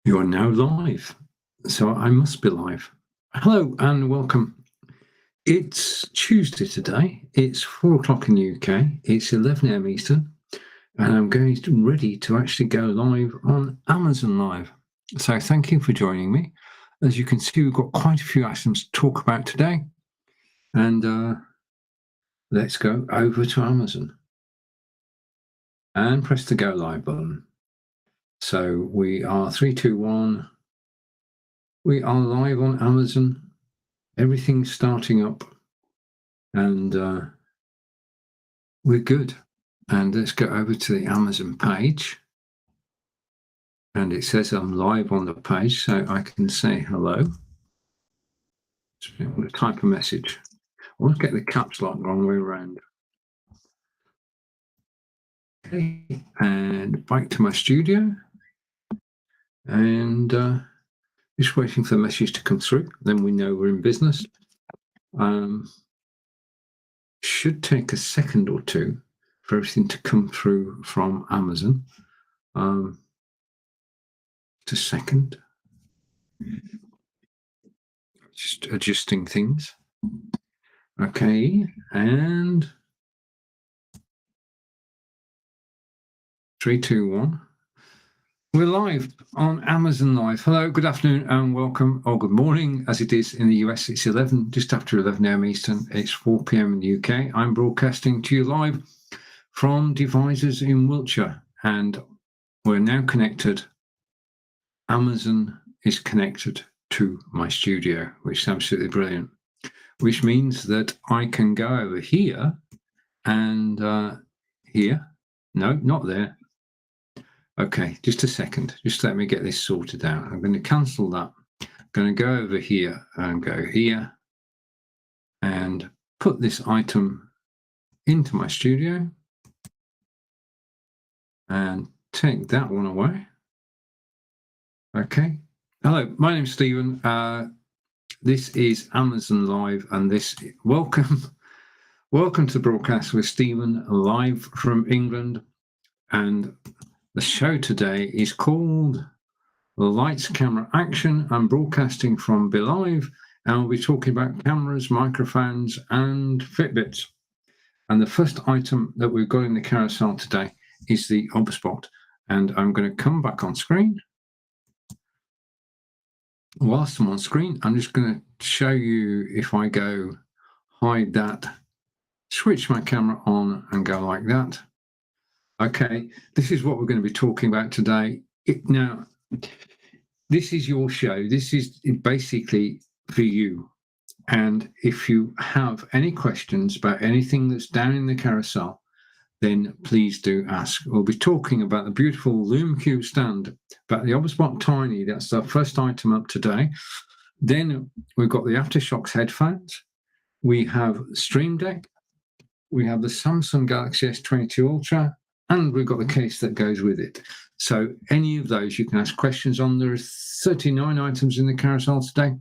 You are now live, so I must be live. Hello and welcome. It's Tuesday today. It's 4 o'clock in the UK. It's 11 a.m. Eastern, and I'm ready to actually go live on Amazon Live. So thank you for joining me. As you can see, we've got quite a few items to talk about today, and let's go over to Amazon and press the Go Live button. So we are 3, 2, 1. We are live on Amazon. Everything's starting up, and we're good. And let's go over to the Amazon page. And it says I'm live on the page, so I can say hello. I'm going to type a message. I want to get the caps lock wrong way around. Okay, and back to my studio. And just waiting for the message to come through. Then we know we're in business. Should take a second or two for everything to come through from Amazon. Just a second. Just adjusting things. Okay, and 3, 2, 1. We're live on Amazon Live. Hello, good afternoon and welcome, or good morning, as it is in the US. It's just after 11 a.m. Eastern. It's 4 p.m. in the UK. I'm broadcasting to you live from Devizes in Wiltshire, and we're now connected. Amazon is connected to my studio, which is absolutely brilliant, which means that I can go over here and here. No, not there. Okay, just a second. Just let me get this sorted out. I'm going to cancel that. I'm going to go over here and go here and put this item into my studio and take that one away. Okay. Hello, my name's Stephen. This is Amazon Live, and welcome to the broadcast with Stephen, live from England. And the show today is called Lights, Camera, Action. I'm broadcasting from Be Live, and we'll be talking about cameras, microphones, and Fitbits. And the first item that we've got in the carousel today is the OBSBot. And I'm going to come back on screen. Whilst I'm on screen, I'm just going to show you, if I go hide that, switch my camera on and go like that. Okay, this is what we're going to be talking about today. Now, this is your show. This is basically for you. And if you have any questions about anything that's down in the carousel, then please do ask. We'll be talking about the beautiful LumeCube stand, about the OBSBot Tiny. That's our first item up today. Then we've got the Aftershocks headphones. We have Stream Deck. We have the Samsung Galaxy S22 Ultra. And we've got the case that goes with it. So any of those you can ask questions on. There are 39 items in the carousel today.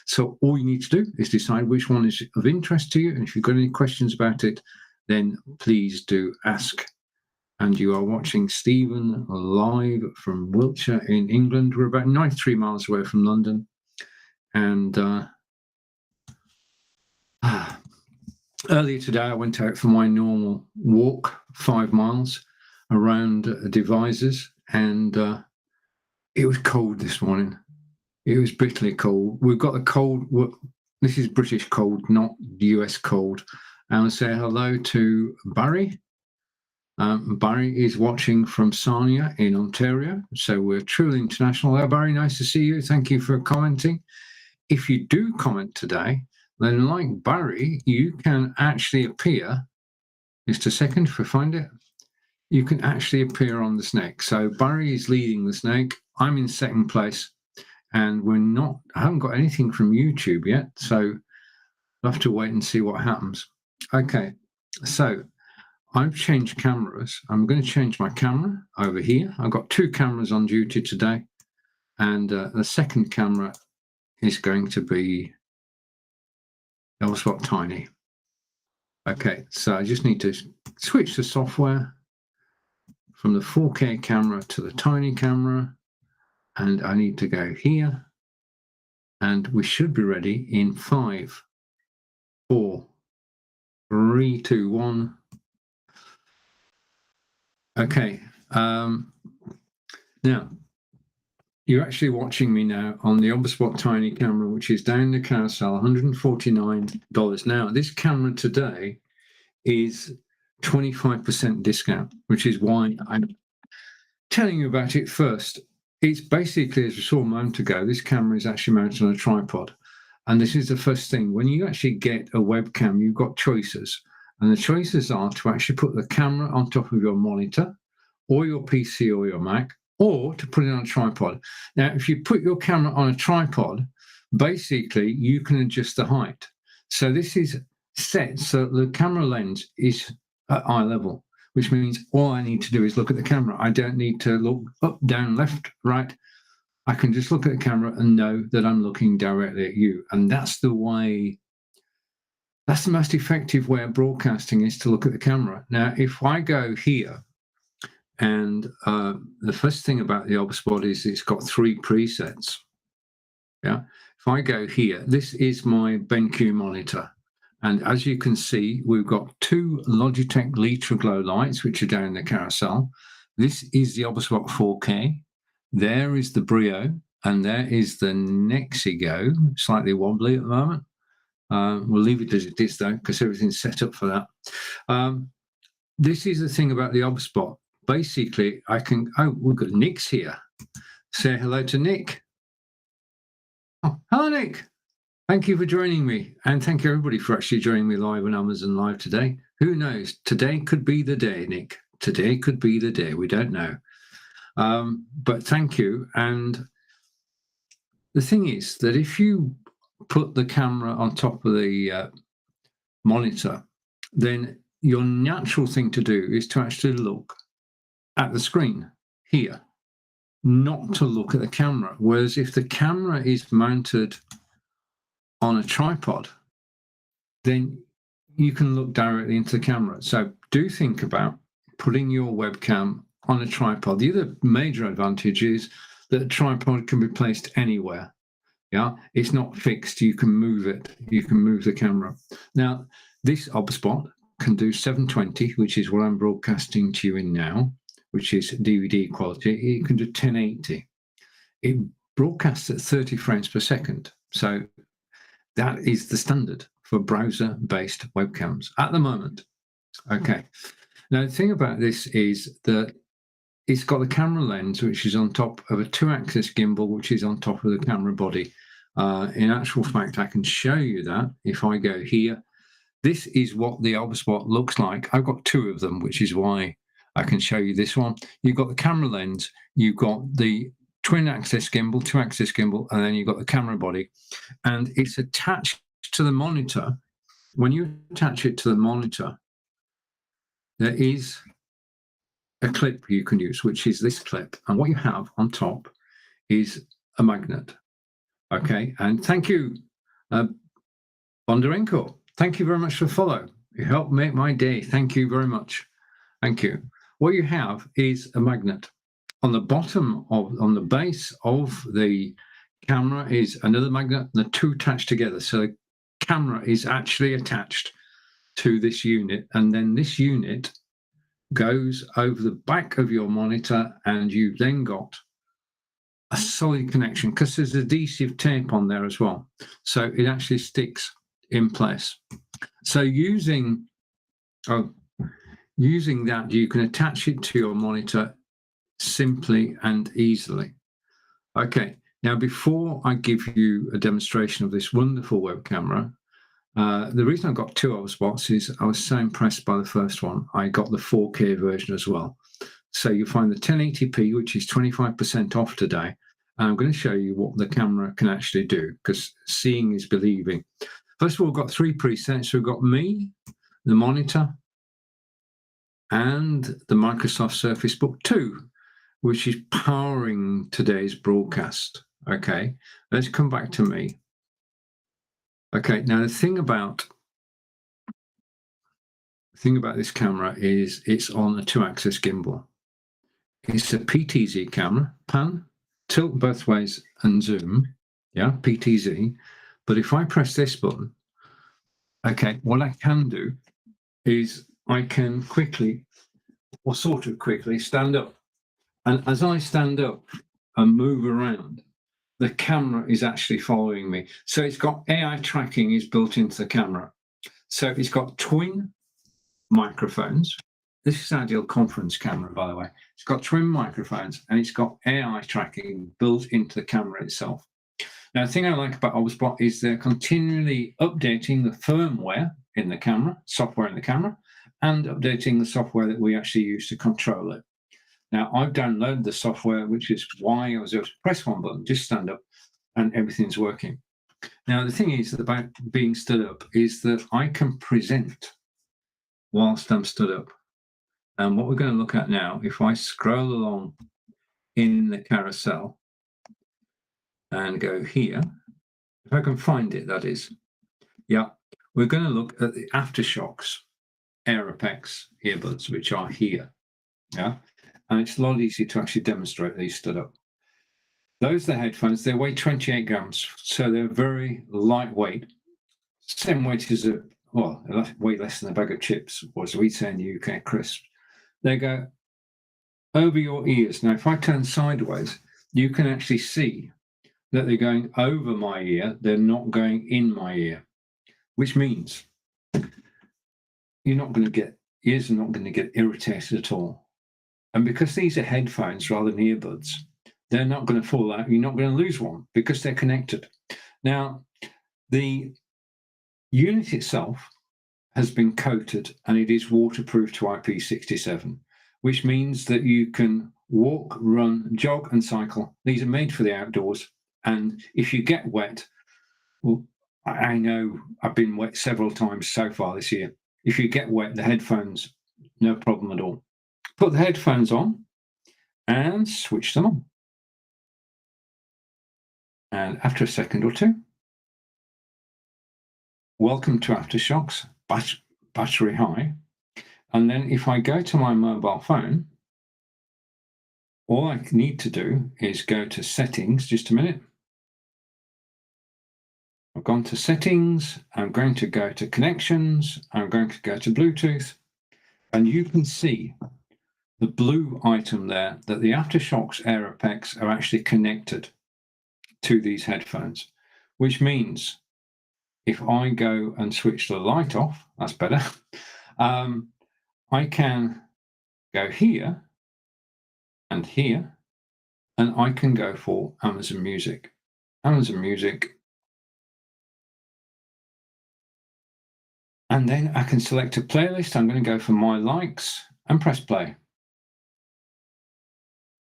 So all you need to do is decide which one is of interest to you. And if you've got any questions about it, then please do ask. And you are watching Stephen live from Wiltshire in England. We're about 93 miles away from London. And earlier today, I went out for my normal walk, 5 miles around Devizes, and it was cold this morning. It was bitterly cold. We've got the cold. This is British cold, not US cold. And I say hello to Barry. Barry is watching from Sarnia in Ontario, so we're truly international. Hello, Barry. Nice to see you. Thank you for commenting. If you do comment today, then like Barry, you can actually appear. Just a second if I find it. You can actually appear on the snake. So Barry is leading the snake. I'm in second place, and I haven't got anything from YouTube yet, so I'll have to wait and see what happens. Okay, so I've changed cameras. I'm going to change my camera over here. I've got 2 cameras on duty today, and the second camera is going to be OBSBot Tiny. Okay, so I just need to switch the software from the 4K camera to the Tiny camera. and I need to go here, and we should be ready in 5, 4, 3, 2, 1. Okay. Now, you're actually watching me now on the ObSpot Tiny camera, which is down the carousel, $149. Now, this camera today is 25% discount, which is why I'm telling you about it first. It's basically, as we saw a moment ago, this camera is actually mounted on a tripod. And this is the first thing. When you actually get a webcam, you've got choices. And the choices are to actually put the camera on top of your monitor or your PC or your Mac, or to put it on a tripod. Now, if you put your camera on a tripod, basically you can adjust the height. So this is set so the camera lens is at eye level, which means all I need to do is look at the camera. I don't need to look up, down, left, right. I can just look at the camera and know that I'm looking directly at you. And that's the way, that's the most effective way of broadcasting, is to look at the camera. Now, if I go here, and the first thing about the ObSpot is it's got 3 presets. Yeah. If I go here, this is my BenQ monitor. And as you can see, we've got 2 Logitech LitraGlow lights, which are down the carousel. This is the ObSpot 4K. There is the Brio, and there is the Nexigo, slightly wobbly at the moment. We'll leave it as it is, though, because everything's set up for that. This is the thing about the ObSpot. Basically, I can, we've got Nick's here. Say hello to Nick. Oh, hello, Nick. Thank you for joining me. And thank you, everybody, for actually joining me live on Amazon Live today. Who knows? Today could be the day, Nick. Today could be the day. We don't know. But thank you. And the thing is that if you put the camera on top of the monitor, then your natural thing to do is to actually look at the screen here, not to look at the camera. Whereas if the camera is mounted on a tripod, then you can look directly into the camera. So do think about putting your webcam on a tripod. The other major advantage is that a tripod can be placed anywhere. Yeah, it's not fixed. You can move it. You can move the camera. Now, this ObSpot can do 720, which is what I'm broadcasting to you in now, which is DVD quality. It can do 1080. It broadcasts at 30 frames per second. So that is the standard for browser-based webcams at the moment. Okay. Now, the thing about this is that it's got the camera lens, which is on top of a 2-axis gimbal, which is on top of the camera body. In actual fact, I can show you that if I go here. This is what the ObSpot looks like. I've got 2 of them, which is why I can show you this one. You've got the camera lens, you've got the twin-axis gimbal, 2-axis gimbal, and then you've got the camera body. And it's attached to the monitor. When you attach it to the monitor, there is a clip you can use, which is this clip. And what you have on top is a magnet. Okay, and thank you, Bondarenko. Thank you very much for the follow. You helped make my day. Thank you very much. Thank you. What you have is a magnet. On the bottom on the base of the camera is another magnet, and the 2 attached together. So the camera is actually attached to this unit, and then this unit goes over the back of your monitor, and you've then got a solid connection because there's adhesive tape on there as well. So it actually sticks in place. So using that, you can attach it to your monitor simply and easily. Okay, now before I give you a demonstration of this wonderful web camera, the reason I got 2 ObSpots is I was so impressed by the first one. I got the 4K version as well. So you find the 1080p, which is 25% off today. And I'm going to show you what the camera can actually do, because seeing is believing. First of all, we've got 3 presets. We've got me, the monitor, and the Microsoft Surface Book 2, which is powering today's broadcast. Okay, let's come back to me. Okay, now the thing about this camera is it's on a 2-axis gimbal. It's a PTZ camera pan. tilt both ways and zoom, yeah, PTZ. But if I press this button, okay, what I can do is I can quickly, or sort of quickly, stand up. And as I stand up and move around, the camera is actually following me. So it's got AI tracking is built into the camera. So it's got twin microphones. This is ideal conference camera, by the way. It's got twin microphones and it's got AI tracking built into the camera itself. Now, the thing I like about Obspot is they're continually updating the firmware in the camera, software in the camera, and updating the software that we actually use to control it. Now, I've downloaded the software, which is why I was able to press one button, just stand up, and everything's working. Now, the thing is about being stood up is that I can present whilst I'm stood up. And what we're going to look at now, if I scroll along in the carousel and go here, if I can find it, that is, yeah, we're going to look at the Aftershocks Aeropex earbuds, which are here, yeah, and it's a lot easier to actually demonstrate these stood up. Those are the headphones. They weigh 28 grams, so they're very lightweight. Same weight as way less than a bag of chips, or as we say in the UK, crisps. They go over your ears. Now, if I turn sideways, you can actually see that they're going over my ear. They're not going in my ear, which means ears are not going to get irritated at all. And because these are headphones rather than earbuds, they're not going to fall out. You're not going to lose one because they're connected. Now, the unit itself has been coated and it is waterproof to IP67, which means that you can walk, run, jog, and cycle. These are made for the outdoors. And if you get wet, well, I know I've been wet several times so far this year. If you get wet, the headphones, no problem at all. Put the headphones on and switch them on. And after a second or two, welcome to Aftershocks, battery high. And then if I go to my mobile phone, all I need to do is go to settings, just a minute. I've gone to settings, I'm going to go to connections, I'm going to go to Bluetooth, and you can see the blue item there that the Aftershocks Aeropex are actually connected to these headphones, which means if I go and switch the light off, that's better, I can go here and here, and I can go for Amazon Music. Amazon Music. And then I can select a playlist. I'm going to go for My Likes and press play.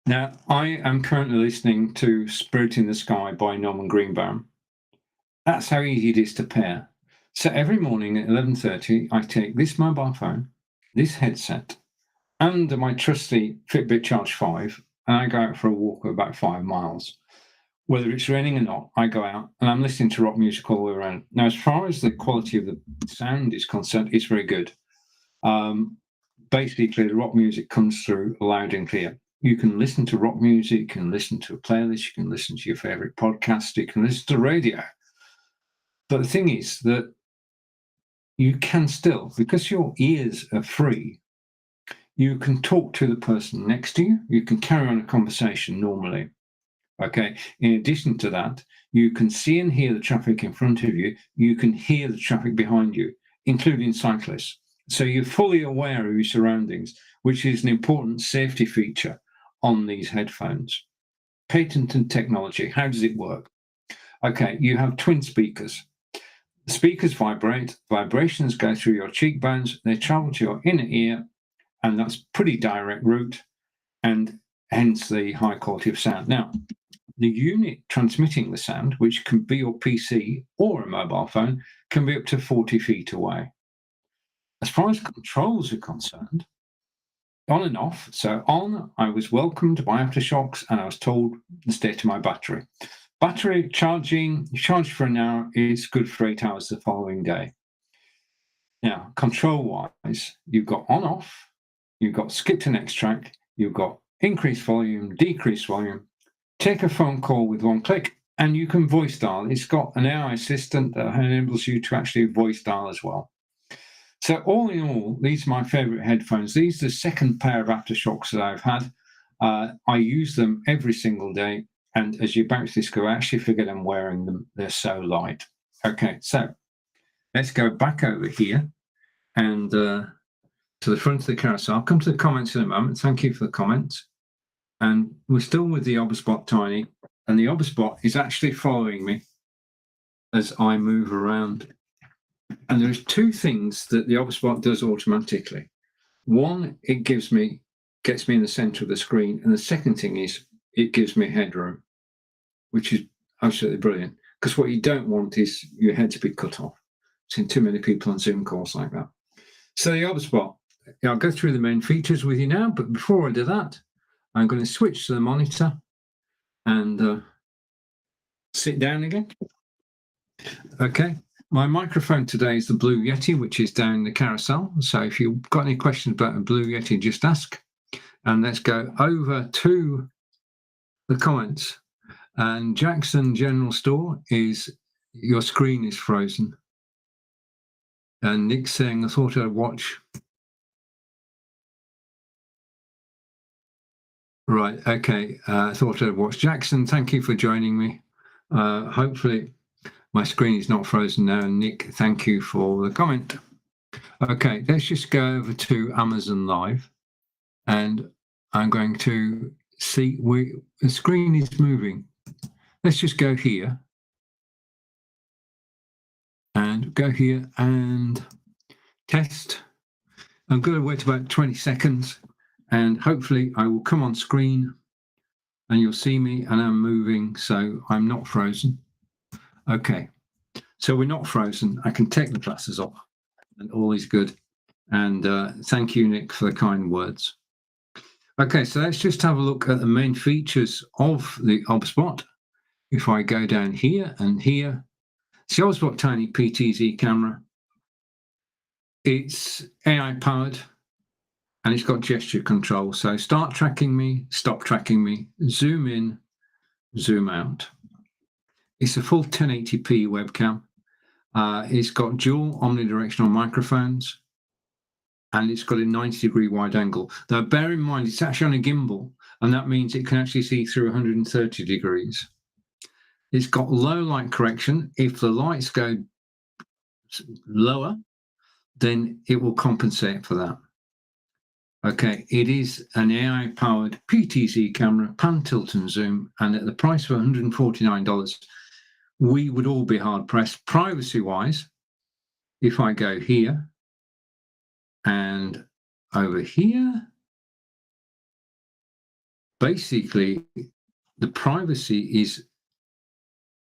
Now, I am currently listening to Spirit in the Sky by Norman Greenbaum. That's how easy it is to pair. So every morning at 11:30, I take this mobile phone, this headset, and my trusty Fitbit Charge 5, and I go out for a walk of about 5 miles. Whether it's raining or not, I go out and I'm listening to rock music all the way around. Now, as far as the quality of the sound is concerned, it's very good. Basically, the rock music comes through loud and clear. You can listen to rock music, you can listen to a playlist, you can listen to your favorite podcast, you can listen to radio. But the thing is that you can still, because your ears are free, you can talk to the person next to you, you can carry on a conversation normally. Okay. In addition to that, you can see and hear the traffic in front of you. You can hear the traffic behind you, including cyclists. So you're fully aware of your surroundings, which is an important safety feature on these headphones. Patented technology. How does it work? Okay, you have twin speakers. The speakers vibrate. Vibrations go through your cheekbones. They travel to your inner ear, and that's pretty direct route, and hence the high quality of sound. Now, the unit transmitting the sound, which can be your PC or a mobile phone, can be up to 40 feet away. As far as controls are concerned, on and off. So on, I was welcomed by Aftershocks and I was told the state of my battery. Battery charging, charged for an hour, is good for 8 hours the following day. Now, control-wise, you've got on-off, you've got skip to next track, you've got increased volume, decreased volume, take a phone call with one click, and you can voice dial. It's got an AI assistant that enables you to actually voice dial as well. So all in all, these are my favorite headphones. These are the second pair of aftershocks that I've had. I use them every single day. And as you bounce this go, I actually forget I'm wearing them. They're so light. Okay, so let's go back over here and to the front of the carousel. I'll come to the comments in a moment. Thank you for the comments. And we're still with the Obspot Tiny. And the Obspot is actually following me as I move around. And there's two things that the Obspot does automatically. One, it gets me in the center of the screen. And the second thing is it gives me headroom, which is absolutely brilliant. Because what you don't want is your head to be cut off. I've seen too many people on Zoom calls like that. So the Obspot, I'll go through the main features with you now. But before I do that, I'm going to switch to the monitor and sit down again. Okay. My microphone today is the Blue Yeti, which is down in the carousel. So if you've got any questions about the Blue Yeti, just ask. And let's go over to the comments. And Jackson General Store is, your screen is frozen. And Nick's saying, I thought I'd watch. Right, okay. I thought I'd watch. Jackson, thank you for joining me. Hopefully my screen is not frozen now. Nick, thank you for the comment. Okay, let's just go over to Amazon Live, and I'm going to see the screen is moving. Let's just go here and go here and test. I'm going to wait about 20 seconds and hopefully I will come on screen and you'll see me and I'm moving, so I'm not frozen. Okay, so we're not frozen. I can take the glasses off and all is good. And thank you, Nick, for the kind words. Okay, so let's just have a look at the main features of the Obspot. If I go down here and here, it's the Obspot Tiny PTZ camera. It's AI powered and it's got gesture control. So start tracking me, stop tracking me, zoom in, zoom out. It's a full 1080p webcam. It's got dual omnidirectional microphones and it's got a 90-degree wide angle. Now, bear in mind, it's actually on a gimbal, and that means it can actually see through 130 degrees. It's got low light correction. If the lights go lower, then it will compensate for that. Okay, it is an AI-powered PTZ camera, pan, tilt, and zoom, and at the price of $149, we would all be hard-pressed. Privacy-wise, if I go here and over here, basically, the privacy is,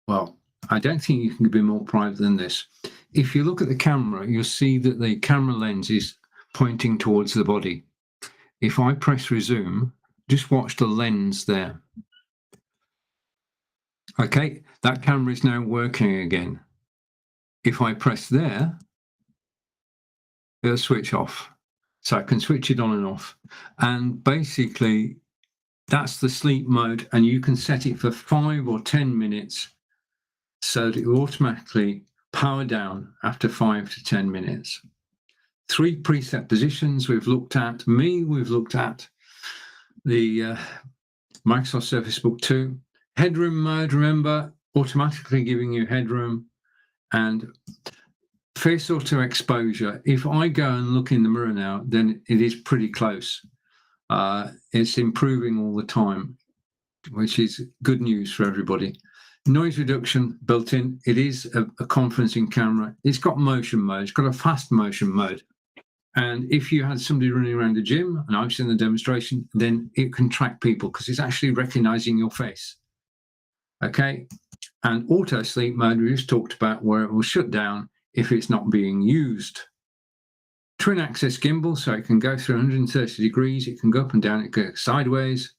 well, I don't think you can be more private than this. If you look at the camera, you'll see that the camera lens is pointing towards the body. If I press resume, just watch the lens there. Okay, that camera is now working again. If I press there, it'll switch off. So I can switch it on and off. And basically, that's the sleep mode, and you can set it for 5 or 10 minutes so that it will automatically power down after 5 to 10 minutes. 3 preset positions we've looked at. We've looked at the Microsoft Surface Book 2. Headroom mode, remember, automatically giving you headroom. And face auto exposure, if I go and look in the mirror now, then it is pretty close. It's improving all the time, which is good news for everybody. Noise reduction built in. It is a conferencing camera. It's got motion mode. It's got a fast motion mode. And if you had somebody running around the gym, and I've seen the demonstration, then it can track people because it's actually recognizing your face. Okay. And auto sleep mode, we just talked about, where it will shut down if it's not being used. Twin axis gimbal, so it can go through 130 degrees. It can go up and down. It can go sideways.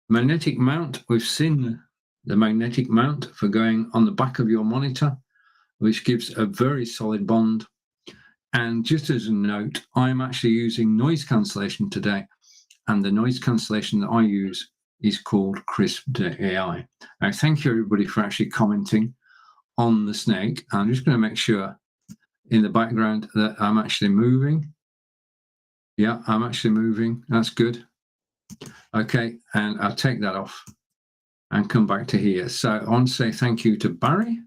Magnetic mount, we've seen the magnetic mount for going on the back of your monitor, which gives a very solid bond. And just as a note, I'm actually using noise cancellation today. And the noise cancellation that I use is called Crisp.ai. Now, thank you everybody for actually commenting on the snake. I'm just going to make sure in the background that I'm actually moving. Yeah, I'm actually moving. That's good. Okay, and I'll take that off and come back to here. So I want to say thank you to Barry,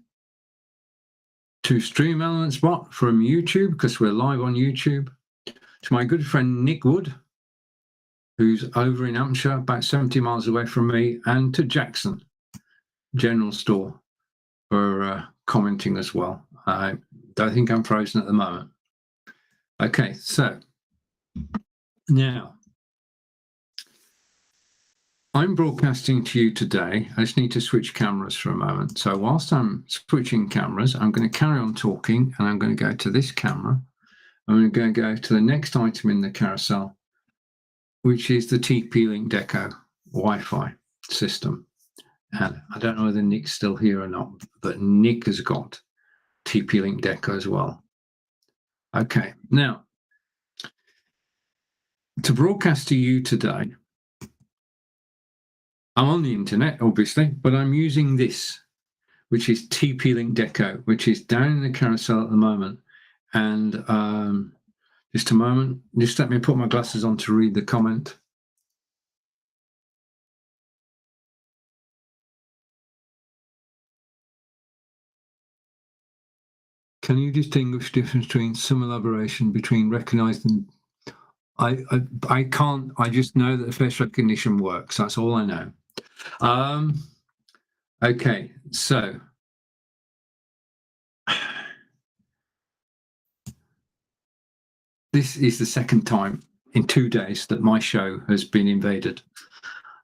to Stream Elements Bot from YouTube, because we're live on YouTube, to my good friend Nick Wood, who's over in Hampshire, about 70 miles away from me, and to Jackson General Store for commenting as well. I don't think I'm frozen at the moment. Okay, so now I'm broadcasting to you today. I just need to switch cameras for a moment. So whilst I'm switching cameras, I'm going to carry on talking, and I'm going to go to this camera. I'm going to go to the next item in the carousel, which is the TP-Link Deco Wi-Fi system. And I don't know whether Nick's still here or not, but Nick has got TP-Link Deco as well. Okay, now, to broadcast to you today, I'm on the internet, obviously, but I'm using this, which is TP-Link Deco, which is down in the carousel at the moment. And just a moment, just let me put my glasses on to read the comment. Can you distinguish the difference between some elaboration between recognized and I can't. I just know that the face recognition works. That's all I know. Okay, so this is the second time in 2 days that my show has been invaded,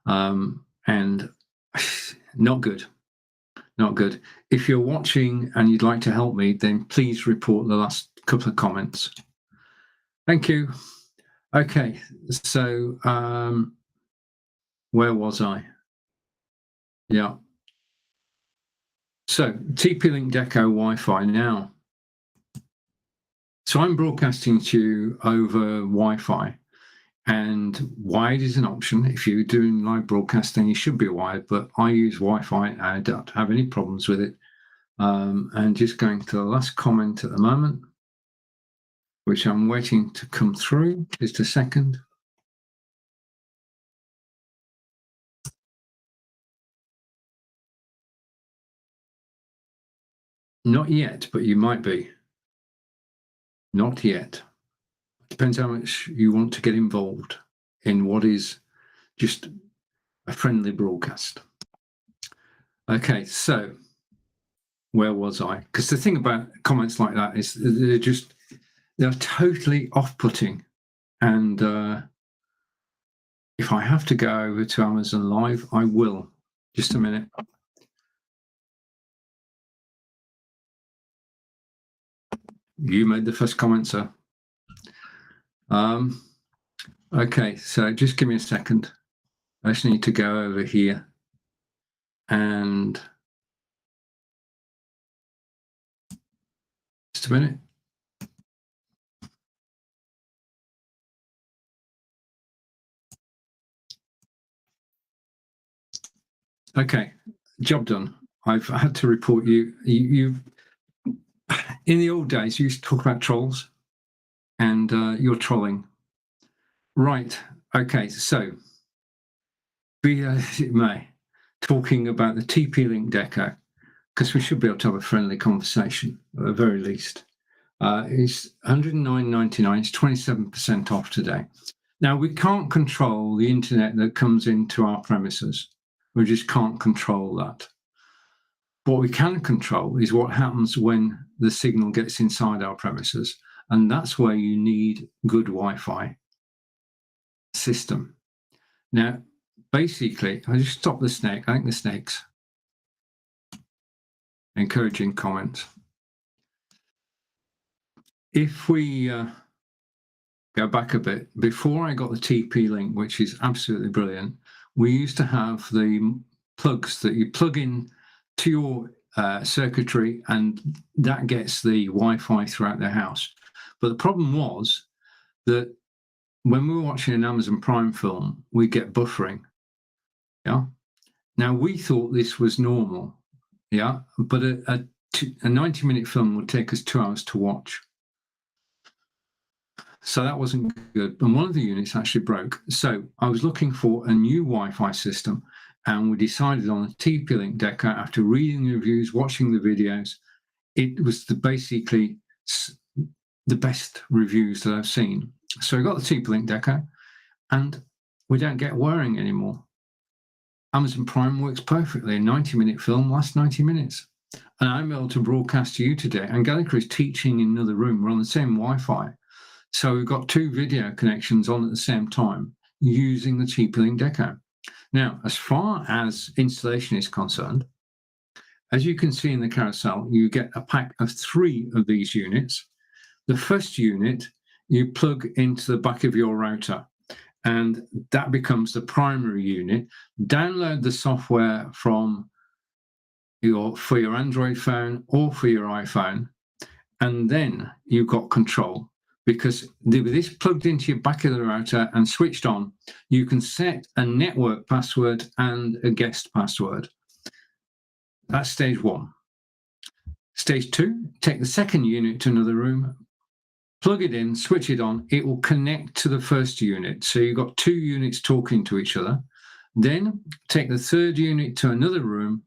and not good. Not good. If you're watching and you'd like to help me, then please report the last couple of comments. Thank you. Okay, so where was I? Yeah. So TP-Link Deco Wi-Fi now. So I'm broadcasting to you over Wi-Fi, and wired is an option. If you're doing live broadcasting, you should be wired, but I use Wi-Fi and I don't have any problems with it. And just going to the last comment at the moment, which I'm waiting to come through. Just a second. Not yet, but you might be. Not yet. Depends how much you want to get involved in what is just a friendly broadcast. Okay, so where was I? Because the thing about comments like that is they're totally off-putting. And if I have to go over to Amazon Live, I will. Just a minute. You made the first comment, sir. Okay, so just give me a second. I just need to go over here and just a minute. Okay, job done. I've had to report you. In the old days, you used to talk about trolls, and you're trolling. Right. Okay, so be as it may, talking about the TP-Link Deco, because we should be able to have a friendly conversation at the very least. It's $109.99. It's 27% off today. Now, we can't control the internet that comes into our premises. We just can't control that. What we can control is what happens when the signal gets inside our premises, and that's where you need good Wi-Fi system. Now, basically, I just stop the snake. I think the snake's encouraging comments. If we go back a bit, before I got the TP-Link, which is absolutely brilliant, we used to have the plugs that you plug in to your circuitry, and that gets the Wi-Fi throughout the house. But the problem was that when we were watching an Amazon Prime film, we get buffering. Yeah. Now, we thought this was normal. Yeah. But a 90-minute film would take us 2 hours to watch. So that wasn't good. And one of the units actually broke. So I was looking for a new Wi-Fi system, and we decided on a TP-Link Deco after reading the reviews, watching the videos. It was basically the best reviews that I've seen. So I got the TP-Link Deco, and we don't get whirring anymore. Amazon Prime works perfectly. A 90-minute film lasts 90 minutes. And I'm able to broadcast to you today. Angelica is teaching in another room. We're on the same Wi-Fi. So we've got 2 video connections on at the same time using the TP-Link Deco. Now, as far as installation is concerned, as you can see in the carousel, you get a pack of 3 of these units. The first unit you plug into the back of your router, and that becomes the primary unit. Download the software for your Android phone or for your iPhone, and then you've got control. Because with this plugged into your back of the router and switched on, you can set a network password and a guest password. That's stage 1. Stage 2, take the second unit to another room, plug it in, switch it on. It will connect to the first unit. So you've got 2 units talking to each other. Then take the third unit to another room,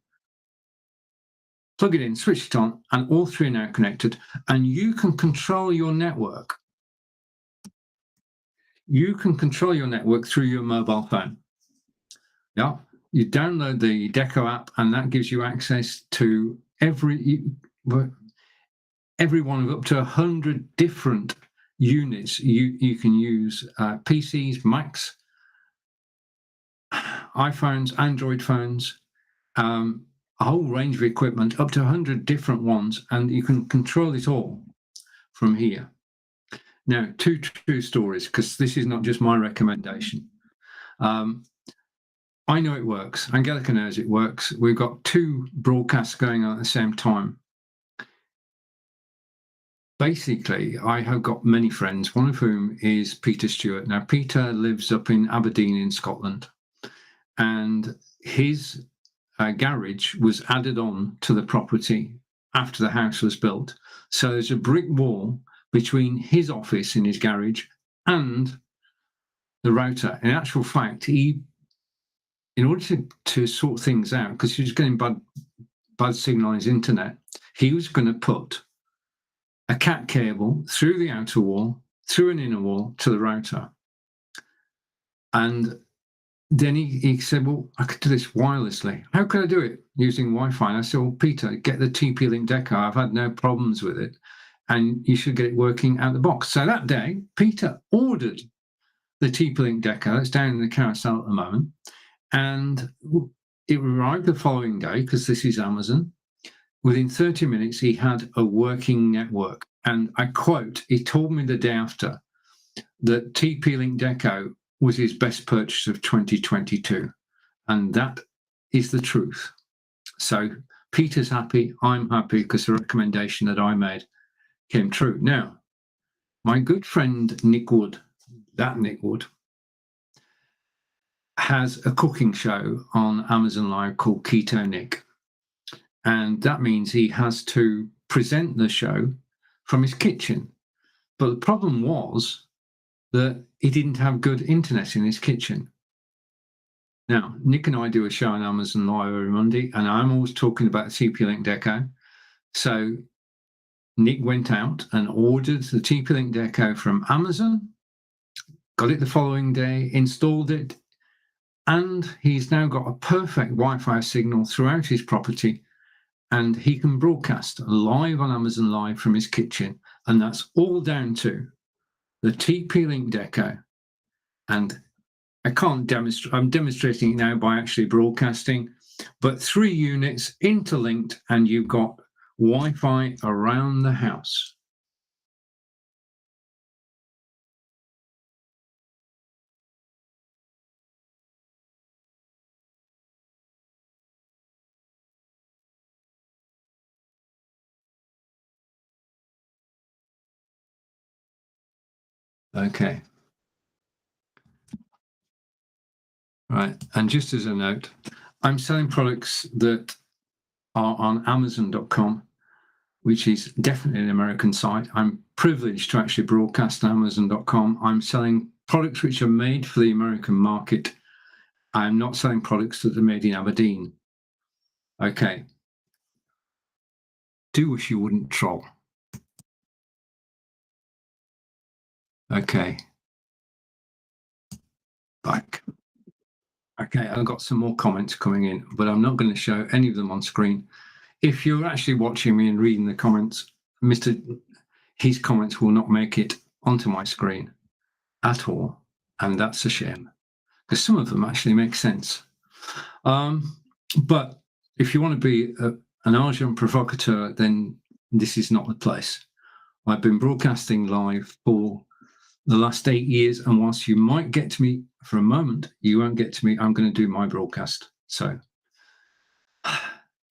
plug it in, switch it on, and all 3 are now connected. And you can control your network. You can control your network through your mobile phone. Yeah, you download the Deco app, and that gives you access to every one of up to 100 different units you can use. PCs, Macs, iPhones, Android phones, a whole range of equipment, up to 100 different ones, and you can control it all from here. Now, 2 true stories, because this is not just my recommendation. I know it works. Angelica knows it works. We've got 2 broadcasts going on at the same time. Basically, I have got many friends, one of whom is Peter Stewart. Now, Peter lives up in Aberdeen in Scotland, and his garage was added on to the property after the house was built. So there's a brick wall between his office in his garage and the router. In actual fact, in order to sort things out, because he was getting bad signal on his internet, he was going to put a cat cable through the outer wall, through an inner wall to the router. And then he said, well, I could do this wirelessly. How could I do it using Wi-Fi? And I said, well, Peter, get the TP-Link Deco. I've had no problems with it, and you should get it working out the box. So that day, Peter ordered the TP-Link Deco. It's down in the carousel at the moment. And it arrived the following day, because this is Amazon. Within 30 minutes, he had a working network. And I quote, he told me the day after that TP-Link Deco was his best purchase of 2022. And that is the truth. So Peter's happy, I'm happy, because the recommendation that I made came true. Now, my good friend Nick Wood, has a cooking show on Amazon Live called Keto Nick. And that means he has to present the show from his kitchen. But the problem was that he didn't have good internet in his kitchen. Now, Nick and I do a show on Amazon Live every Monday, and I'm always talking about the TP-Link Deco. So Nick went out and ordered the TP-Link Deco from Amazon, got it the following day, installed it, and he's now got a perfect Wi-Fi signal throughout his property, and he can broadcast live on Amazon Live from his kitchen. And that's all down to the TP-Link Deco. And I can't demonstrate, I'm demonstrating it now by actually broadcasting, but 3 units interlinked, and you've got Wi-Fi around the house. Okay. right? And just as a note, I'm selling products that are on Amazon.com, which is definitely an American site. I'm privileged to actually broadcast on Amazon.com. I'm selling products which are made for the American market. I'm not selling products that are made in Aberdeen. Okay. Do wish you wouldn't troll. Okay. Back. Okay, I've got some more comments coming in, but I'm not going to show any of them on screen. If you're actually watching me and reading the comments, his comments will not make it onto my screen at all, and that's a shame, because some of them actually make sense. But if you want to be an argent provocateur, then this is not the place. I've been broadcasting live for the last 8 years, and whilst you might get to me for a moment, you won't get to me. I'm going to do my broadcast. So,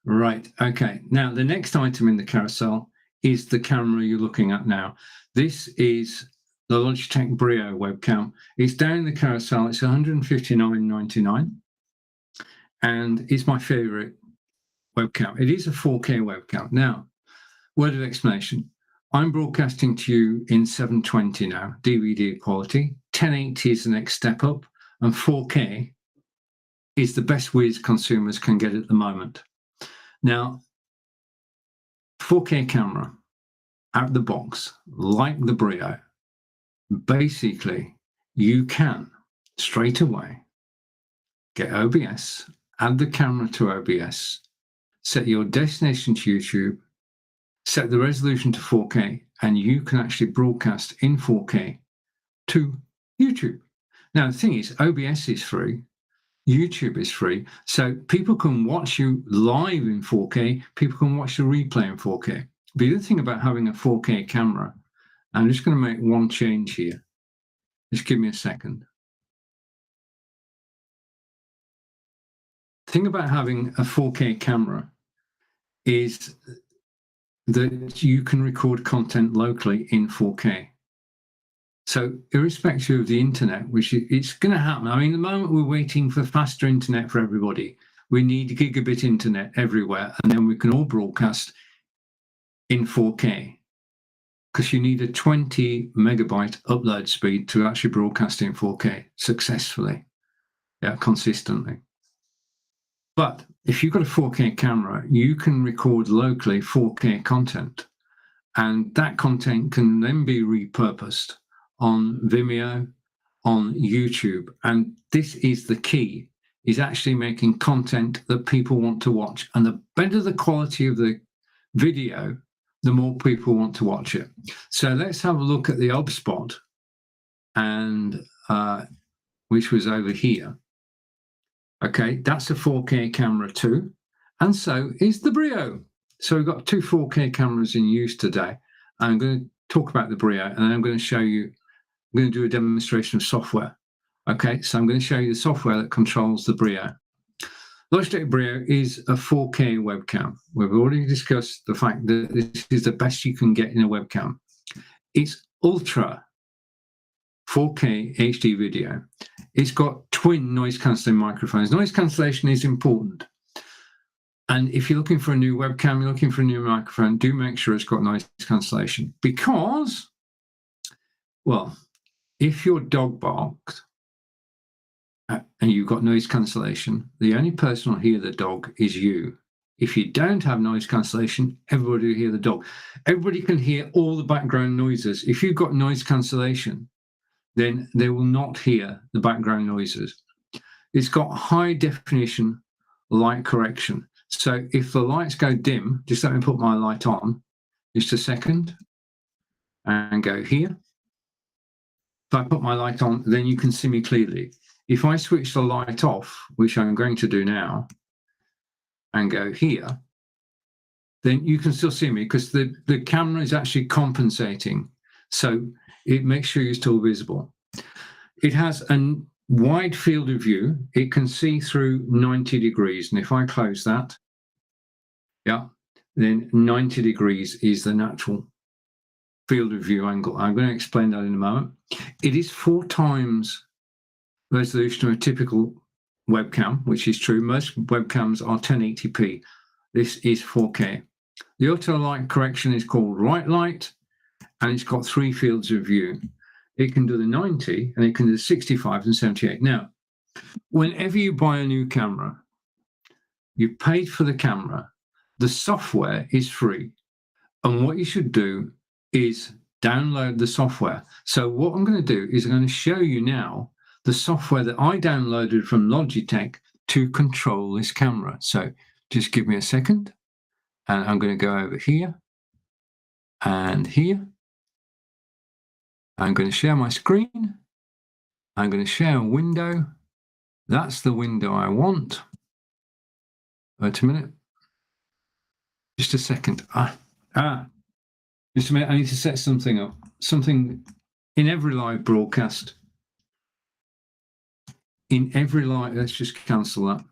right, okay. Now, the next item in the carousel is the camera you're looking at now. This is the Logitech Brio webcam. It's down in the carousel. It's $159.99, and it's my favorite webcam. It is a 4K webcam. Now, word of explanation. I'm broadcasting to you in 720 now, DVD quality. 1080 is the next step up, and 4K is the best whiz consumers can get at the moment. Now, 4K camera out the box, like the Brio, basically you can straight away get OBS, add the camera to OBS, set your destination to YouTube, set the resolution to 4K, and you can actually broadcast in 4K to YouTube. Now, the thing is, OBS is free, YouTube is free, so people can watch you live in 4K, people can watch the replay in 4K. The other thing about having a 4K camera, I'm just going to make one change here. Just give me a second. The thing about having a 4K camera is that you can record content locally in 4K. So irrespective of the internet, which it's going to happen. I mean, the moment we're waiting for faster internet for everybody, we need gigabit internet everywhere, and then we can all broadcast in 4K, because you need a 20 megabyte upload speed to actually broadcast in 4K successfully, consistently. But if you've got a 4K camera, you can record locally 4K content, and that content can then be repurposed on Vimeo, on YouTube. And this is the key, is actually making content that people want to watch. And the better the quality of the video, the more people want to watch it. So let's have a look at the HubSpot, and which was over here. Okay, that's a 4K camera too. And so is the Brio. So we've got two 4K cameras in use today. I'm going to talk about the Brio, and then I'm going to show you, I'm going to do a demonstration of software. Okay, so I'm going to show you the software that controls the Brio. Logitech Brio is a 4K webcam. We've already discussed the fact that this is the best you can get in a webcam. It's ultra 4K HD video. It's got twin noise cancelling microphones. Noise cancellation is important. And if you're looking for a new webcam, you're looking for a new microphone, do make sure it's got noise cancellation. Because, well, if your dog barks and you've got noise cancellation, the only person who'll hear the dog is you. If you don't have noise cancellation, everybody will hear the dog. Everybody can hear all the background noises. If you've got noise cancellation, then they will not hear the background noises. It's got high definition light correction. So if the lights go dim, just let me put my light on, just a second, and go here. If I put my light on, then you can see me clearly. If I switch the light off, which I'm going to do now, and go here, then you can still see me, because the camera is actually compensating. So it makes sure you're still visible. It has a wide field of view. It can see through 90 degrees. And if I close that, then 90 degrees is the natural field of view angle. I'm going to explain that in a moment. It is 4 times resolution of a typical webcam, which is true. Most webcams are 1080p. This is 4K. The auto light correction is called white light, and it's got 3 fields of view. It can do the 90, and it can do the 65 and 78. Now, whenever you buy a new camera, you paid for the camera, the software is free. And what you should do is download the software. So what I'm going to do is I'm going to show you now the software that I downloaded from Logitech to control this camera. So just give me a second, and I'm going to go over here and here. I'm going to share my screen. I'm going to share a window. That's the window I want. Wait a minute. Just a second. Just a minute. I need to set something up. Something in every live broadcast. Let's just cancel that.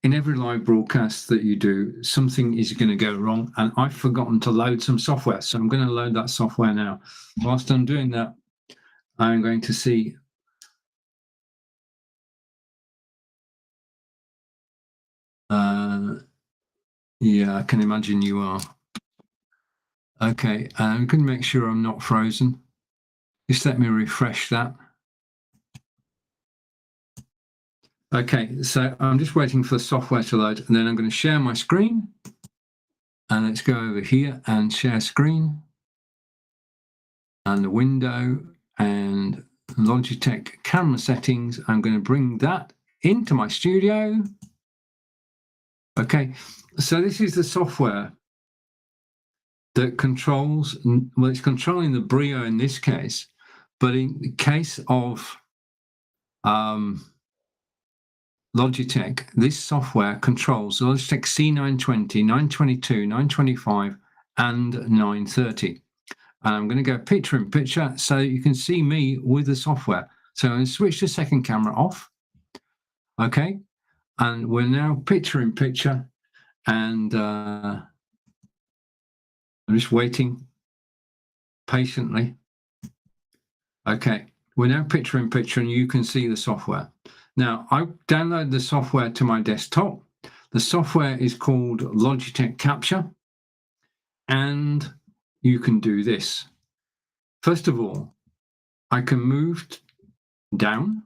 In every live broadcast that you do, something is going to go wrong, and I've forgotten to load some software. So I'm going to load that software now. Whilst I'm doing that, I'm going to see. Yeah, I can imagine you are. Okay, I'm going to make sure I'm not frozen. Just let me refresh that. Okay, so I'm just waiting for the software to load, and then I'm going to share my screen. And let's go over here and share screen. And the window and Logitech camera settings. I'm going to bring that into my studio. Okay, so this is the software that controls, well, it's controlling the Brio in this case, but in the case of Logitech, this software controls the Logitech C920, 922, 925, and 930. And I'm going to go picture in picture so you can see me with the software. So I'm going to switch the second camera off. Okay, and we're now picture in picture, and I'm just waiting patiently. Okay, we're now picture in picture, and you can see the software. Now, I downloaded the software to my desktop. The software is called Logitech Capture, and you can do this. First of all, I can move down.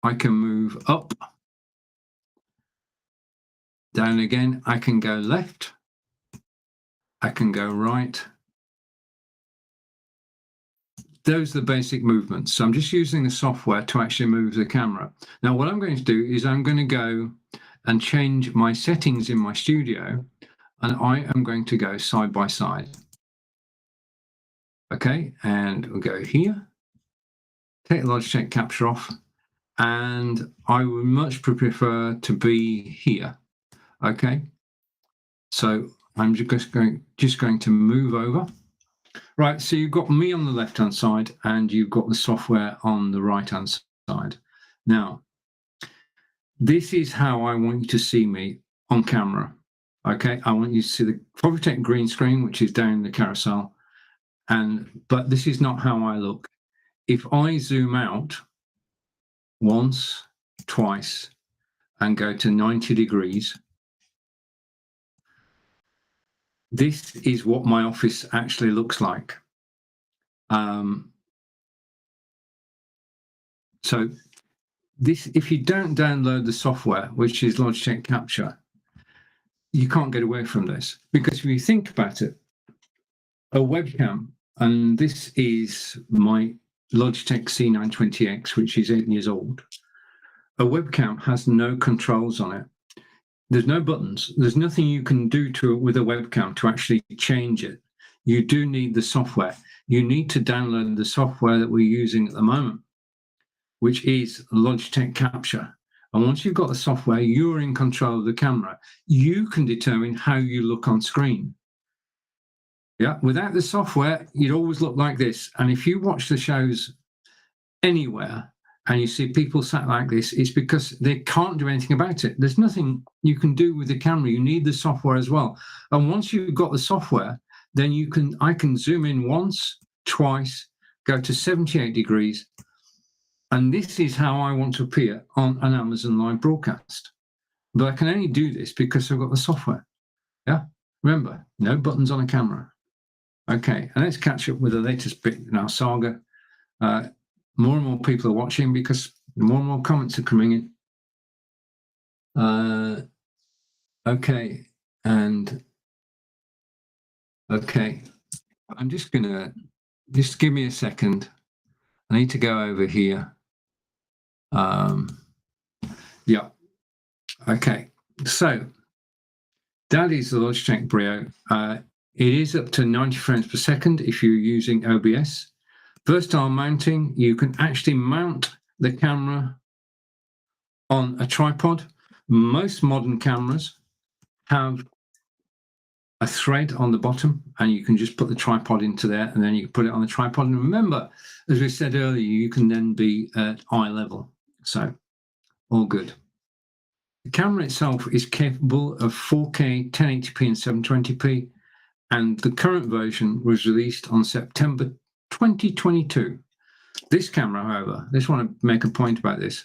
I can move up. Down again. I can go left. I can go right. Those are the basic movements. So I'm just using the software to actually move the camera. Now, what I'm going to do is I'm going to go and change my settings in my studio, and I am going to go side by side. Okay, and we'll go here, take the Logitech Capture off, and I would much prefer to be here. Okay, so I'm just going to move over. Right, so you've got me on the left-hand side, and you've got the software on the right-hand side. Now, this is how I want you to see me on camera. Okay, I want you to see the Logitech green screen, which is down the carousel, but this is not how I look. If I zoom out once, twice, and go to 90 degrees, this is what my office actually looks like. So this, if you don't download the software, which is Logitech Capture, you can't get away from this. Because if you think about it, a webcam, and this is my Logitech C920X, which is 8 years old, a webcam has no controls on it. There's no buttons. There's nothing you can do to it with a webcam to actually change it. You do need the software. You need to download the software that we're using at the moment, which is Logitech Capture. And once you've got the software, you're in control of the camera. You can determine how you look on screen. Yeah, without the software, you'd always look like this. And if you watch the shows anywhere, and you see people sat like this, it's because they can't do anything about it. There's nothing you can do with the camera. You need the software as well. And once you've got the software, then I can zoom in once, twice, go to 78 degrees, And this is how I want to appear on an Amazon live broadcast. But I can only do this because I've got the software. Yeah. Remember, no buttons on a camera. Okay. And let's catch up with the latest bit in our saga. More and more people are watching because more and more comments are coming in. Okay. And okay. I'm just going to, just give me a second. I need to go over here. Yeah. Okay. So that is the Logitech Brio. It is up to 90 frames per second if you're using OBS. Versatile mounting, you can actually mount the camera on a tripod. Most modern cameras have a thread on the bottom, and you can just put the tripod into there, and then you can put it on the tripod. And remember, as we said earlier, you can then be at eye level. So all good. The camera itself is capable of 4K, 1080p and 720p, and the current version was released on September 2022. This camera, however, I just want to make a point about this.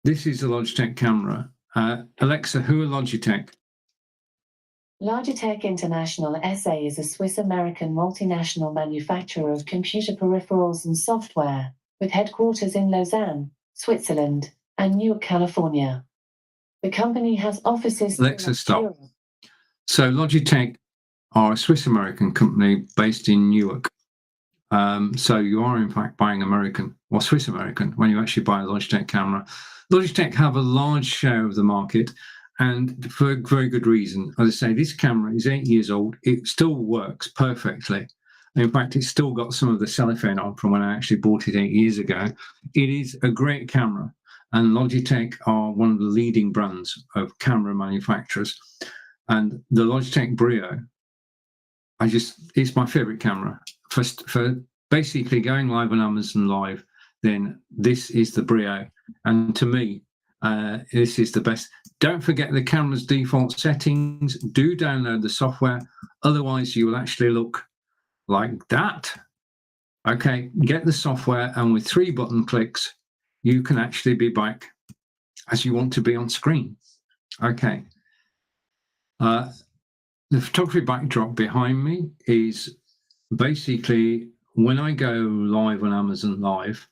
This is a Logitech camera. Alexa, who are Logitech? Logitech International SA is a Swiss-American multinational manufacturer of computer peripherals and software, with headquarters in Lausanne, Switzerland, and Newark, California. The company has offices... Alexa, stop. So Logitech are a Swiss-American company based in Newark. So you are, in fact, buying American or Swiss-American when you actually buy a Logitech camera. Logitech have a large share of the market, and for a very good reason. As I say, this camera is 8 years old. It still works perfectly. In fact, it's still got some of the cellophane on from when I actually bought it 8 years ago. It is a great camera, and Logitech are one of the leading brands of camera manufacturers. And the Logitech Brio, it's my favorite camera. For basically going live on Amazon Live, then this is the Brio. And to me, this is the best. Don't forget the camera's default settings. Do download the software. Otherwise, you will actually look like that. Okay, get the software, and with 3 button clicks, you can actually be back as you want to be on screen. Okay. The photography backdrop behind me is basically when I go live on Amazon Live,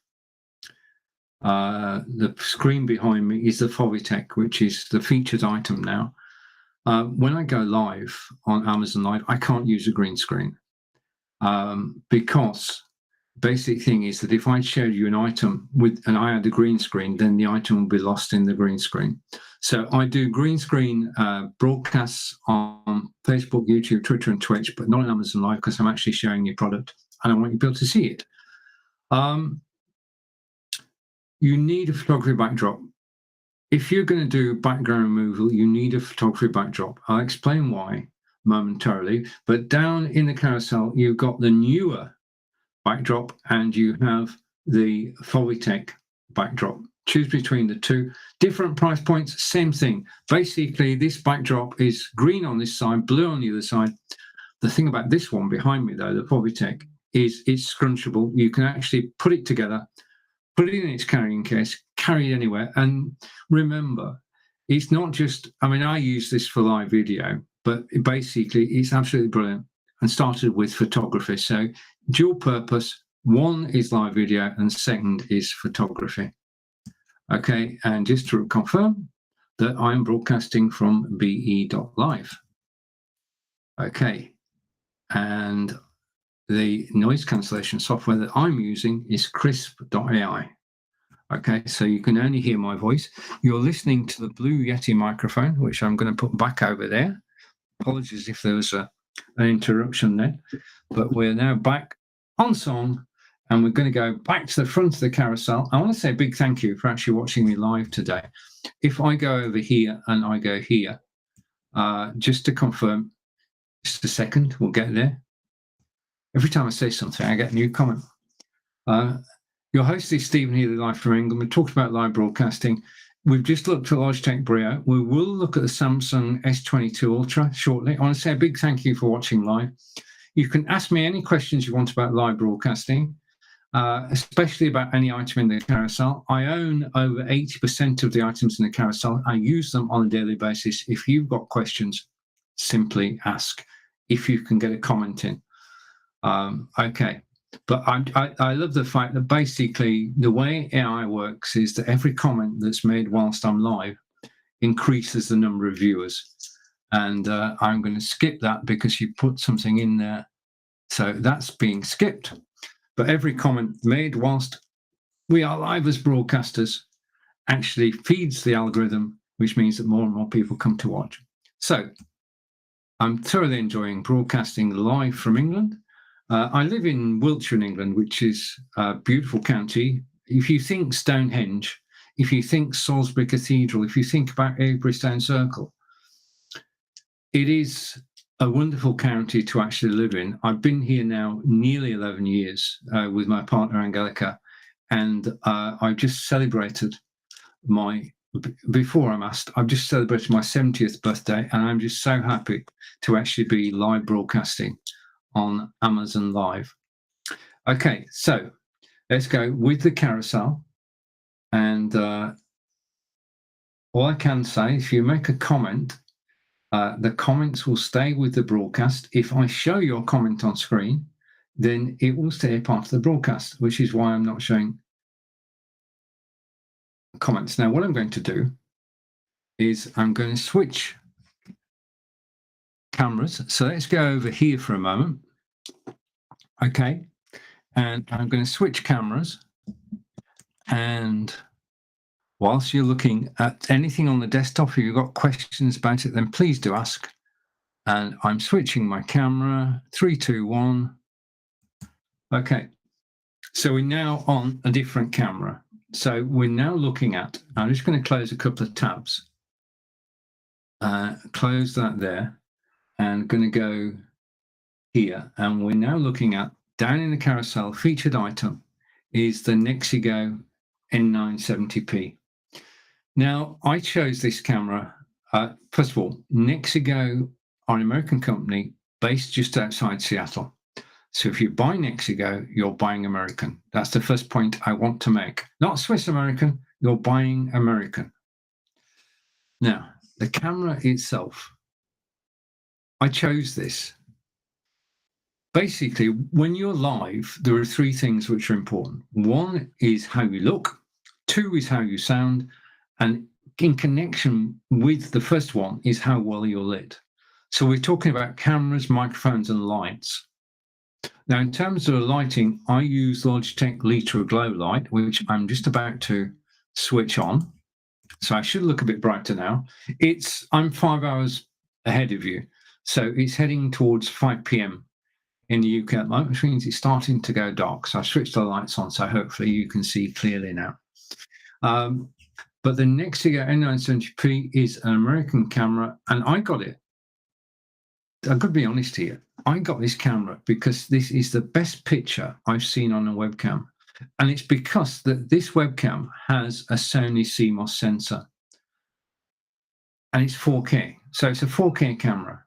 the screen behind me is the Fovitech, which is the featured item now. When I go live on Amazon Live, I can't use a green screen because basic thing is that if I showed you an item and I had a green screen, then the item will be lost in the green screen. So I do green screen broadcasts on Facebook, YouTube, Twitter, and Twitch, but not on Amazon Live because I'm actually showing you product and I want you to be able to see it. You need a photography backdrop. If you're going to do background removal, you need a photography backdrop. I'll explain why momentarily, but down in the carousel, you've got the newer backdrop and you have the Fovitech backdrop. Choose between the two. Different price points, same thing. Basically, this backdrop is green on this side, blue on the other side. The thing about this one behind me, though, the Fovitech, is it's scrunchable. You can actually put it together, put it in its carrying case, carry it anywhere. And remember, it's not just, I mean, I use this for live video, but basically it's absolutely brilliant and started with photography. So dual purpose, one is live video and second is photography. Okay, and just to confirm that I'm broadcasting from be.live. Okay, and the noise cancellation software that I'm using is crisp.ai. Okay, so you can only hear my voice. You're listening to the Blue Yeti microphone, which I'm going to put back over there. Apologies if there was an interruption there, but we're now back on song, and we're going to go back to the front of the carousel. I want to say a big thank you for actually watching me live today. If I go over here and I go here, just to confirm, just a second, we'll get there. Every time I say something, I get a new comment. Your host is Stephen Healey, live from England. We talked about live broadcasting. We've just looked at Logitech Brio. We will look at the Samsung S22 Ultra shortly. I want to say a big thank you for watching live. You can ask me any questions you want about live broadcasting. especially about any item in the carousel. I own over 80% of the items in the carousel. I use them on a daily basis. If you've got questions, simply ask. If you can get a comment in. Okay. But I love the fact that basically the way AI works is that every comment that's made whilst I'm live increases the number of viewers. And I'm going to skip that because you put something in there. So that's being skipped. But every comment made whilst we are live as broadcasters actually feeds the algorithm, which means that more and more people come to watch. So I'm thoroughly enjoying broadcasting live from England. I live in Wiltshire in England, which is a beautiful county. If you think Stonehenge, if you think Salisbury Cathedral, if you think about Avebury Stone Circle, it is a wonderful county to actually live in. I've been here now nearly 11 years with my partner Angelica, and I've just celebrated before I'm asked, I've just celebrated my 70th birthday, and I'm just so happy to actually be live broadcasting on Amazon Live. Okay, so let's go with the carousel. And all I can say, if you make a comment, the comments will stay with the broadcast. If I show your comment on screen, then it will stay a part of the broadcast, which is why I'm not showing comments. Now, what I'm going to do is I'm going to switch cameras. So let's go over here for a moment. Okay. And I'm going to switch cameras. And whilst you're looking at anything on the desktop, if you've got questions about it, then please do ask. And I'm switching my camera. 3, 2, 1. Okay. So we're now on a different camera. So we're now looking at, I'm just going to close a couple of tabs. Close that there. And going to go here. And we're now looking at, down in the carousel, featured item is the Nexigo N970p. Now, I chose this camera. First of all, Nexigo are an American company based just outside Seattle. So if you buy Nexigo, you're buying American. That's the first point I want to make. Not Swiss American, you're buying American. Now, the camera itself, I chose this. Basically, when you're live, there are 3 things which are important. 1 is how you look, 2 is how you sound, and in connection with the first one is how well you're lit. So we're talking about cameras, microphones, and lights. Now, in terms of the lighting, I use Logitech Litra Glow Light, which I'm just about to switch on. So I should look a bit brighter now. I'm 5 hours ahead of you. So it's heading towards 5 p.m. in the UK at the moment, which means it's starting to go dark. So I switched the lights on, so hopefully you can see clearly now. But the Nexigo N970p is an American camera, and I got it. I've got to be honest here. I got this camera because this is the best picture I've seen on a webcam. And it's because this webcam has a Sony CMOS sensor. And it's 4K. So it's a 4K camera.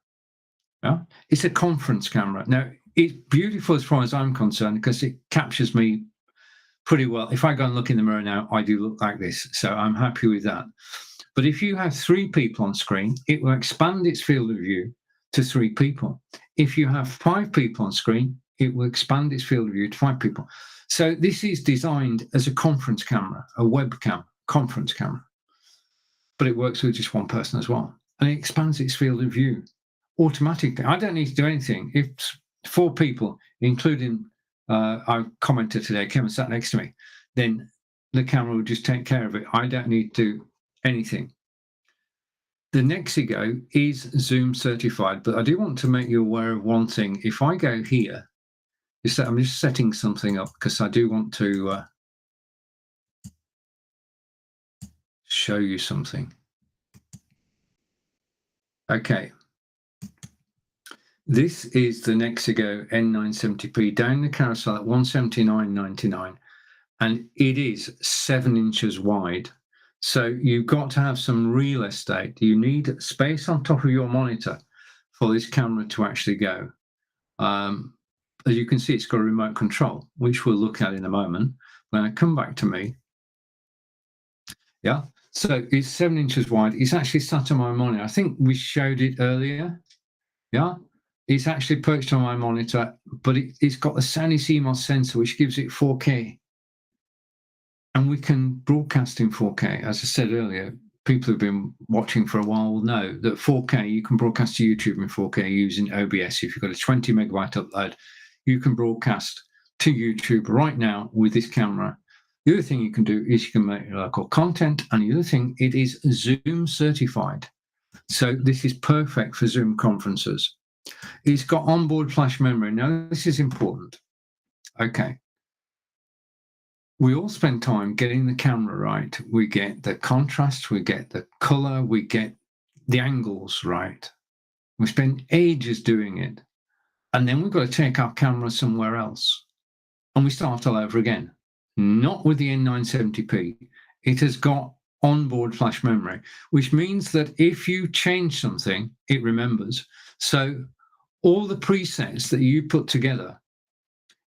Yeah? It's a conference camera. Now, it's beautiful as far as I'm concerned because it captures me pretty well. If I go and look in the mirror now, I do look like this. So I'm happy with that. But if you have 3 people on screen, it will expand its field of view to 3 people. If you have 5 people on screen, it will expand its field of view to 5 people. So this is designed as a conference camera, a webcam conference camera. But it works with just 1 person as well. And it expands its field of view automatically. I don't need to do anything. If 4 people, including our commenter today, Kevin, sat next to me, then the camera will just take care of it. I don't need to do anything. The Nexigo is Zoom certified, but I do want to make you aware of one thing. If I go here, I'm just setting something up because I do want to show you something. Okay. This is the Nexigo N970p down the carousel at $179.99, and it is 7 inches wide. So you've got to have some real estate. You need space on top of your monitor for this camera to actually go. as you can see, it's got a remote control, which we'll look at in a moment. When I come back to me, yeah, so it's 7 inches wide. It's actually sat on my monitor. I think we showed it earlier. Yeah, it's actually perched on my monitor, but it's got a Sony CMOS sensor, which gives it 4K. And we can broadcast in 4K. As I said earlier, people who've been watching for a while will know that 4K, you can broadcast to YouTube in 4K using OBS. If you've got a 20 megabyte upload, you can broadcast to YouTube right now with this camera. The other thing you can do is you can make local content. And the other thing, it is Zoom certified. So this is perfect for Zoom conferences. It's got onboard flash memory. Now, this is important. Okay. We all spend time getting the camera right. We get the contrast, we get the color, we get the angles right. We spend ages doing it. And then we've got to take our camera somewhere else. And we start all over again. Not with the N970p. It has got onboard flash memory, which means that if you change something, it remembers. So all the presets that you put together,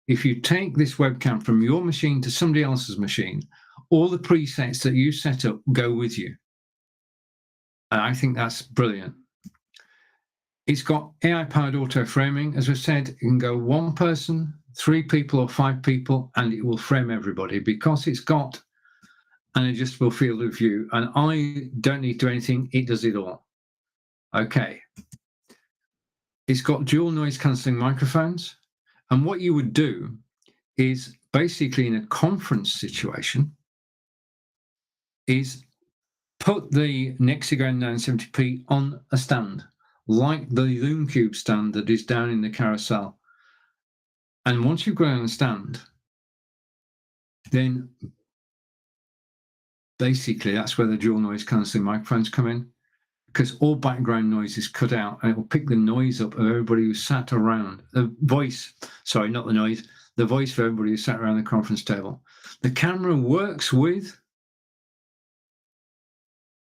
if you take this webcam from your machine to somebody else's machine, all the presets that you set up go with you. And I think that's brilliant. It's got AI-powered auto framing. As I said, it can go 1 person, 3 people or 5 people, and it will frame everybody because it's got an adjustable field of view. And I don't need to do anything. It does it all. Okay. It's got dual noise cancelling microphones. And what you would do is basically in a conference situation is put the Nexigo 970p on a stand, like the Loom Cube stand that is down in the carousel. And once you've got it on the stand, then basically that's where the dual noise cancelling microphones come in, because all background noise is cut out and it will pick the noise up of everybody who sat around. The voice, sorry, not the noise, the voice for everybody who sat around the conference table. The camera works with,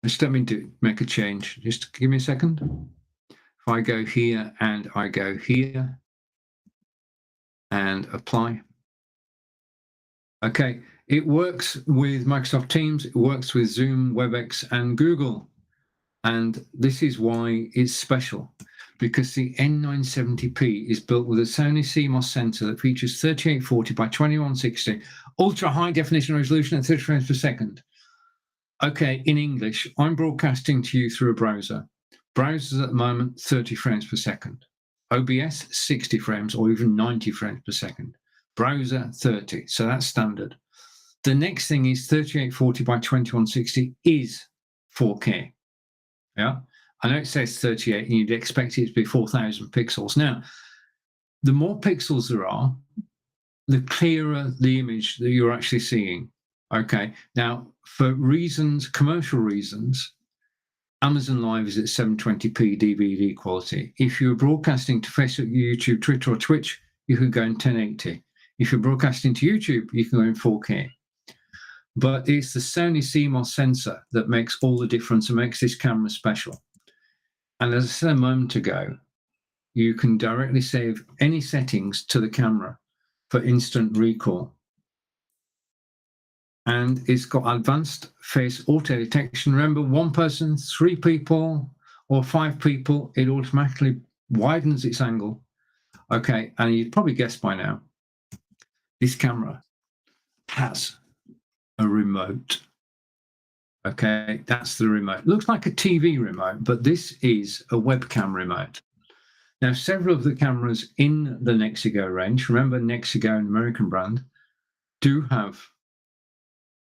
just let me make a change. Just give me a second. If I go here and I go here and apply. Okay, it works with Microsoft Teams, it works with Zoom, WebEx, and Google. And this is why it's special, because the N970p is built with a Sony CMOS sensor that features 3840 by 2160, ultra high definition resolution at 30 frames per second. Okay, in English, I'm broadcasting to you through a browser. Browsers at the moment, 30 frames per second. OBS, 60 frames or even 90 frames per second. Browser, 30, so that's standard. The next thing is 3840 by 2160 is 4K. Yeah, I know it says 38 and you'd expect it to be 4,000 pixels. Now, the more pixels there are, the clearer the image that you're actually seeing. Okay, now for reasons, commercial reasons, Amazon Live is at 720p DVD quality. If you're broadcasting to Facebook, YouTube, Twitter, or Twitch, you could go in 1080. If you're broadcasting to YouTube, you can go in 4K. But it's the Sony CMOS sensor that makes all the difference and makes this camera special. And as I said a moment ago, you can directly save any settings to the camera for instant recall. And it's got advanced face auto detection. Remember, 1 person, 3 people, or 5 people, it automatically widens its angle. Okay, and you'd probably guess by now, this camera has a remote. Okay, that's the remote. Looks like a TV remote, but this is a webcam remote. Now, several of the cameras in the Nexigo range, remember Nexigo, an American brand, do have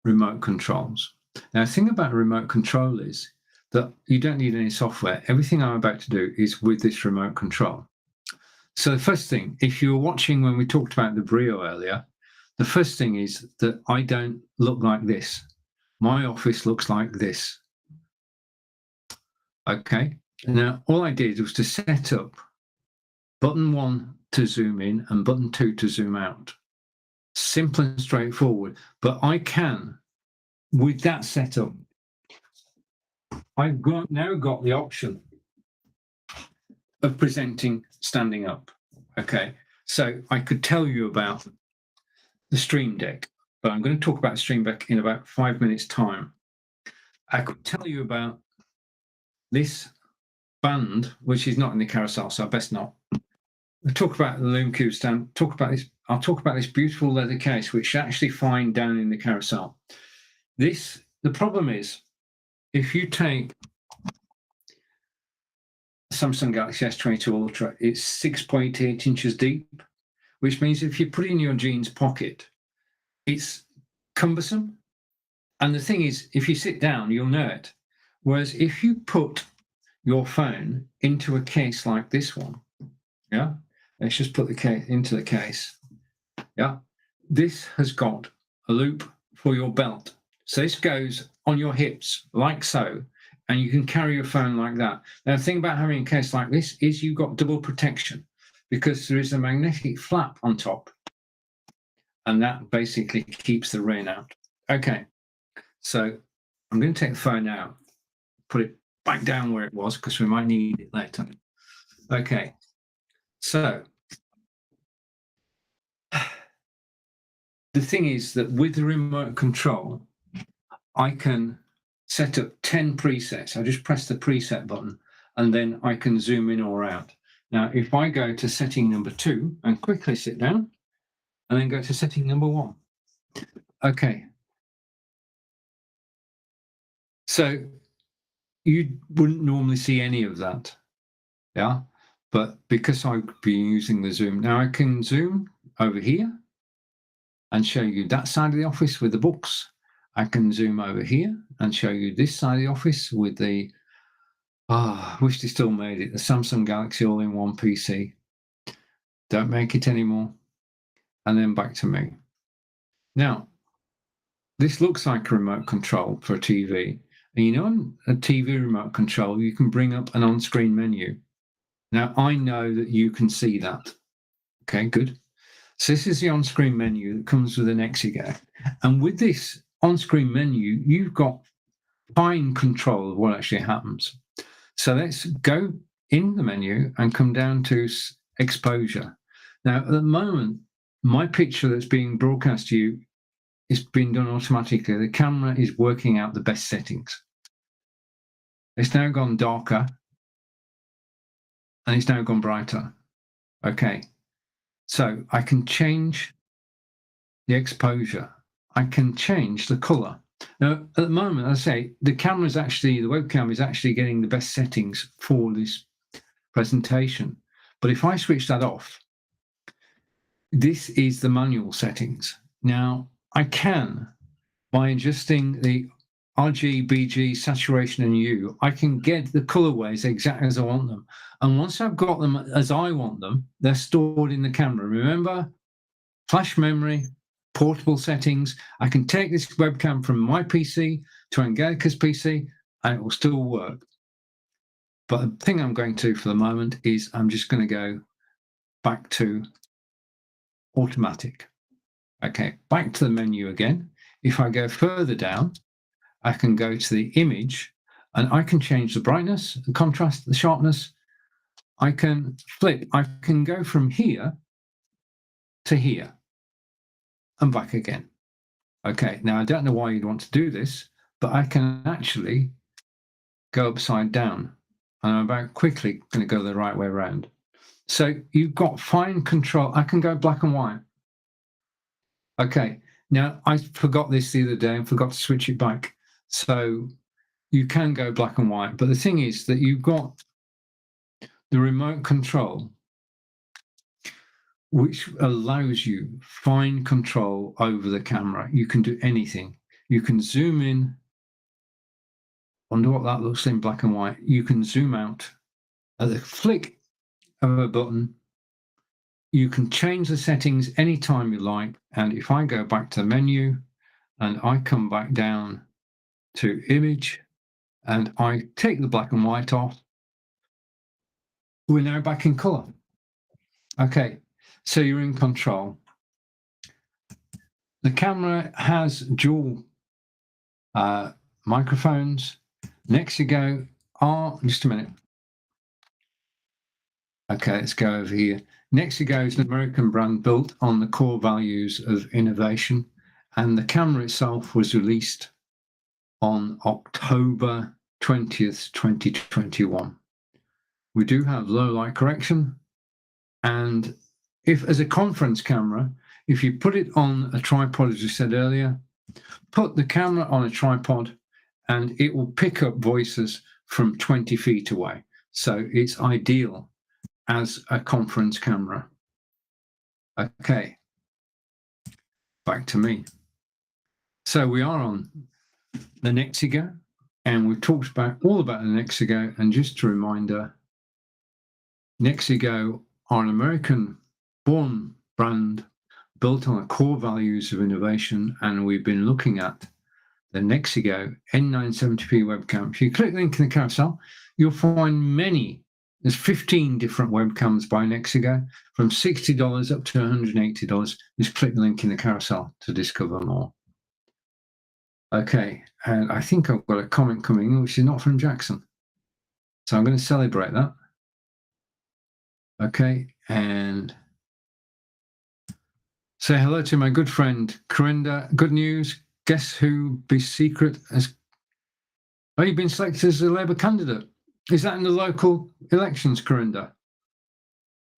remote controls. Now, the thing about a remote control is that you don't need any software. Everything I'm about to do is with this remote control. So the first thing, if you were watching when we talked about the Brio earlier, the first thing is that I don't look like this. My office looks like this. Okay, now all I did was to set up button 1 to zoom in and button 2 to zoom out. Simple and straightforward, but I can, with that setup, I've now got the option of presenting standing up. Okay, So I could tell you about the Stream Deck, but I'm going to talk about the Stream Deck in about 5 minutes' time. I could tell you about this band, which is not in the carousel, so I best not. We'll talk about the Loom Cube stand. Talk about this. I'll talk about this beautiful leather case, which you actually find down in the carousel. The problem is, if you take Samsung Galaxy S22 Ultra, it's 6.8 inches deep, which means if you put it in your jeans pocket, it's cumbersome. And the thing is, if you sit down, you'll know it. Whereas if you put your phone into a case like this one, yeah, let's just put the case into the case. Yeah, this has got a loop for your belt. So this goes on your hips like so, and you can carry your phone like that. Now, the thing about having a case like this is you've got double protection because there is a magnetic flap on top, and that basically keeps the rain out. Okay, so I'm going to take the phone out, put it back down where it was because we might need it later. Okay, so the thing is that with the remote control, I can set up 10 presets. I just press the preset button and then I can zoom in or out. Now, if I go to setting number 2 and quickly sit down and then go to setting number 1. Okay. So you wouldn't normally see any of that. Yeah. But because I've been using the zoom, now I can zoom over here and show you that side of the office with the books. I can zoom over here and show you this side of the office with the, I wish they still made it, the Samsung Galaxy all-in-one PC. Don't make it anymore. And then back to me. Now, this looks like a remote control for a TV. And you know, on a TV remote control, you can bring up an on-screen menu. Now, I know that you can see that. Okay, good. So this is the on-screen menu that comes with an Exigo. And with this on-screen menu, you've got fine control of what actually happens. So let's go in the menu and come down to exposure. Now, at the moment, my picture that's being broadcast to you is being done automatically. The camera is working out the best settings. It's now gone darker and it's now gone brighter. Okay, so I can change the exposure. I can change the color. Now, at the moment, I say the webcam is actually getting the best settings for this presentation. But if I switch that off, this is the manual settings. Now, I can, by adjusting the RGB, saturation, and hue, I can get the colorways exactly as I want them. And once I've got them as I want them, they're stored in the camera. Remember, flash memory, portable settings. I can take this webcam from my PC to Angelica's PC, and it will still work. But the thing I'm going to for the moment is I'm just going to go back to automatic. Okay, back to the menu again. If I go further down, I can go to the image and I can change the brightness, the contrast, the sharpness. I can flip. I can go from here to here and back again. Okay, now I don't know why you'd want to do this, but I can actually go upside down. And I'm about quickly going to go the right way around. So you've got fine control. I can go black and white. Okay, now I forgot this the other day and forgot to switch it back. So you can go black and white, but the thing is that you've got the remote control, which allows you fine control over the camera. You can do anything. You can zoom in. Wonder what that looks in black and white. You can zoom out at the flick of a button. You can change the settings anytime you like. And if I go back to the menu and I come back down to image and I take the black and white off, we're now back in color. Okay, so you're in control. The camera has dual microphones. Next you go, just a minute. Okay, let's go over here. Nexigo is an American brand built on the core values of innovation, and the camera itself was released on October 20th, 2021. We do have low light correction, and if as a conference camera, if you put it on a tripod, as we said earlier, put the camera on a tripod and it will pick up voices from 20 feet away. So it's ideal as a conference camera. Okay, back to me. So we are on the Nexigo, and we've talked all about the Nexigo. And just a reminder, Nexigo are an American-born brand built on the core values of innovation, and we've been looking at the Nexigo N970p webcam. If you click the link in the carousel, you'll find many. There's 15 different webcams by Nexigo, from $60 up to $180. Just click the link in the carousel to discover more. Okay, and I think I've got a comment coming in, which is not from Jackson. So I'm going to celebrate that. Okay, and say hello to my good friend, Corinda. Good news. Guess who be secret as... Oh, you've been selected as a Labour candidate. Is that in the local elections, Corinda?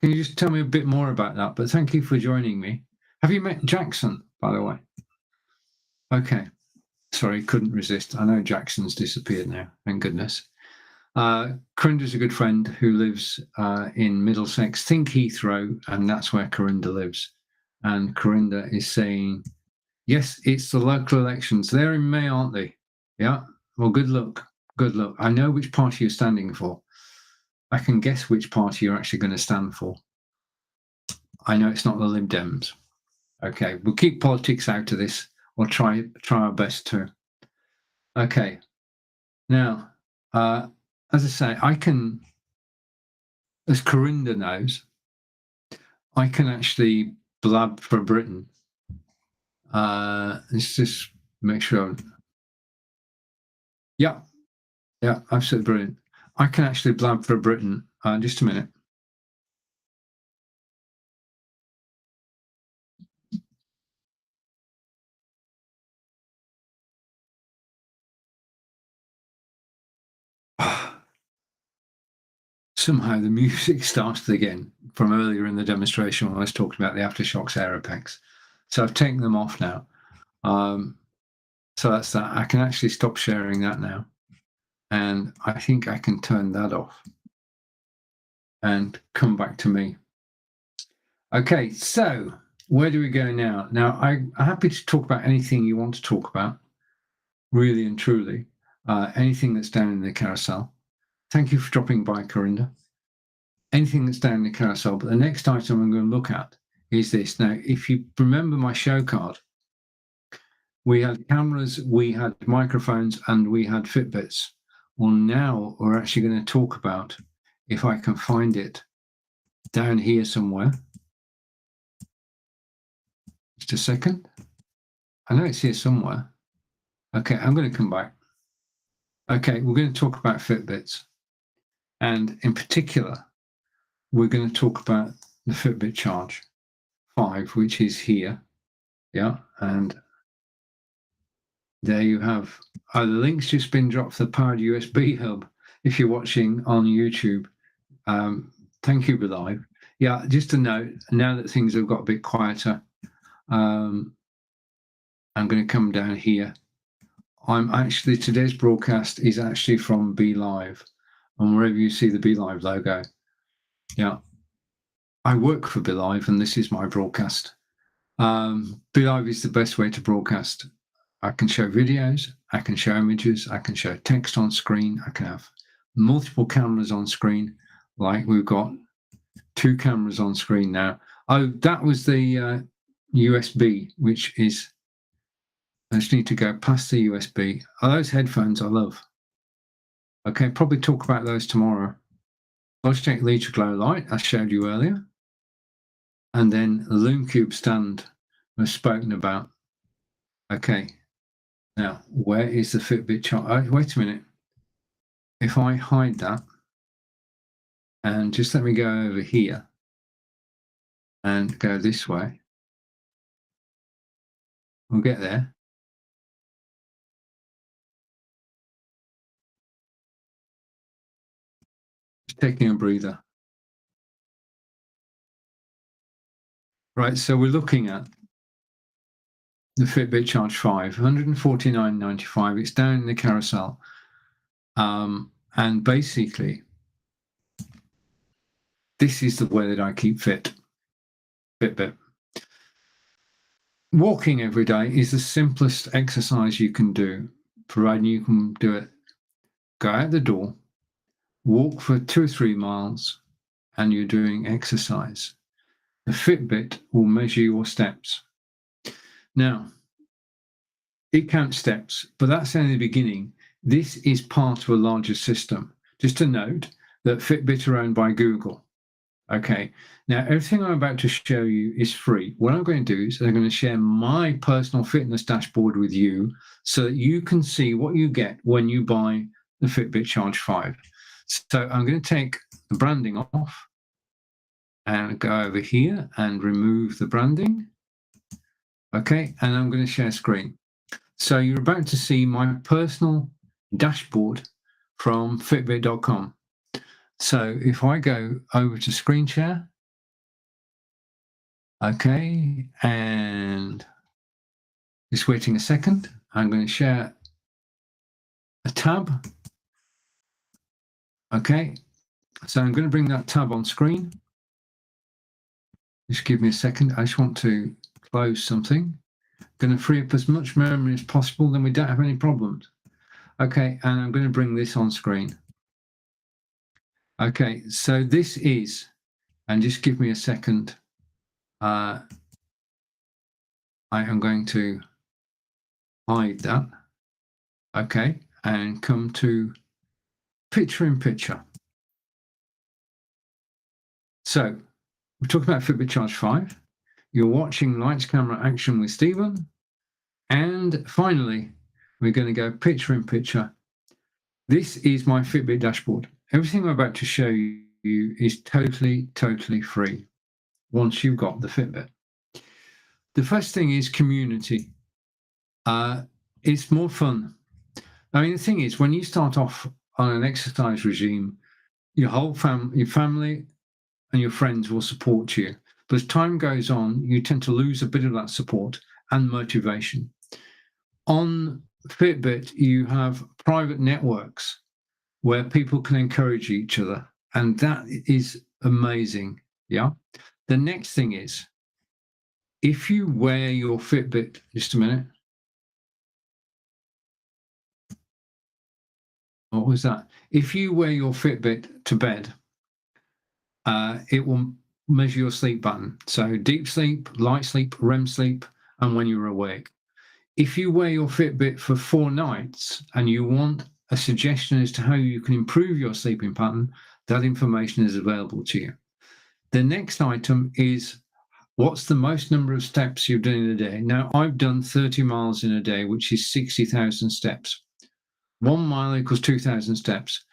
Can you just tell me a bit more about that? But thank you for joining me. Have you met Jackson, by the way? Okay. Sorry, couldn't resist. I know Jackson's disappeared now, thank goodness. Corinda's a good friend who lives in Middlesex, think Heathrow, and that's where Corinda lives. And Corinda is saying, yes, it's the local elections. They're in May, aren't they? Yeah. Well, good luck. Good luck. I know which party you're standing for. I can guess which party you're actually going to stand for. I know it's not the Lib Dems. Okay, we'll keep politics out of this. We'll try our best to. Okay. Now, as I say, I can, as Corinda knows, I can actually blab for Britain. Let's just make sure. Yeah, absolutely brilliant. I can actually blab for Britain. Just a minute. Somehow the music started again from earlier in the demonstration when I was talking about the Aftershocks Aero packs. So I've taken them off now. So that's that. I can actually stop sharing that now. And I think I can turn that off and come back to me. Okay, so where do we go now? Now, I'm happy to talk about anything you want to talk about, really and truly, anything that's down in the carousel. Thank you for dropping by, Corinda. Anything that's down in the carousel, but the next item I'm going to look at is this. Now, if you remember my show card, we had cameras, we had microphones, and we had Fitbits. Well, now we're actually going to talk about, if I can find it down here somewhere. Just a second. I know it's here somewhere. Okay, I'm going to come back. Okay, we're going to talk about Fitbits. And in particular, we're going to talk about the Fitbit Charge 5, which is here. Yeah, and there you have. The link's just been dropped for the powered USB hub. If you're watching on YouTube, thank you, Belive. Yeah, just a note, now that things have got a bit quieter, I'm going to come down here. Today's broadcast is actually from BeLive, and wherever you see the BeLive logo, yeah, I work for BeLive, and this is my broadcast. BeLive is the best way to broadcast. I can show videos, I can show images, I can show text on screen, I can have multiple cameras on screen, like we've got 2 cameras on screen now. Oh, that was the USB, which is, I just need to go past the USB. Oh, those headphones I love. Okay, probably talk about those tomorrow. Logitech Litra Glow Light, I showed you earlier. And then the Loom Cube stand was spoken about. Okay, now where is the Fitbit chart? Oh, wait a minute. If I hide that and just let me go over here, and go this way. We'll get there. Just taking a breather. Right, so we're looking at the Fitbit Charge 5, $149.95. It's down in the carousel. And basically, this is the way that I keep fit. Fitbit. Walking every day is the simplest exercise you can do, providing you can do it. Go out the door, walk for 2 or 3 miles, and you're doing exercise. The Fitbit will measure your steps. Now, it counts steps, but that's only the beginning. This is part of a larger system. Just a note that Fitbit are owned by Google. Okay, now everything I'm about to show you is free. What I'm going to do is I'm going to share my personal fitness dashboard with you so that you can see what you get when you buy the Fitbit Charge 5. So I'm going to take the branding off and go over here and remove the branding. Okay, and I'm going to share screen. So you're about to see my personal dashboard from Fitbit.com. So if I go over to screen share, okay, and just waiting a second, I'm going to share a tab. Okay, so I'm going to bring that tab on screen. Just give me a second. I just want to close something. Going to free up as much memory as possible, then we don't have any problems. Okay, and I'm going to bring this on screen. Okay, so this is, and just give me a second. I am going to hide that. Okay, and come to picture in picture. So we're talking about Fitbit Charge 5. You're watching Lights, Camera, Action with Stephen. And finally, we're going to go picture in picture. This is my Fitbit dashboard. Everything I'm about to show you is totally free once you've got the Fitbit. The first thing is community. It's more fun. I mean, the thing is, when you start off on an exercise regime, your whole your family and your friends will support you. But as time goes on, you tend to lose a bit of that support and motivation. On Fitbit, you have private networks where people can encourage each other, and that is amazing. Yeah. The next thing is, if you wear your Fitbit, just a minute. What was that? If you wear your Fitbit to bed, it will measure your sleep pattern. So deep sleep, light sleep, REM sleep, and when you're awake. If you wear your Fitbit for 4 nights and you want a suggestion as to how you can improve your sleeping pattern, that information is available to you. The next item is, what's the most number of steps you've done in a day? Now, I've done 30 miles in a day, which is 60,000 steps. 1 mile equals 2,000 steps.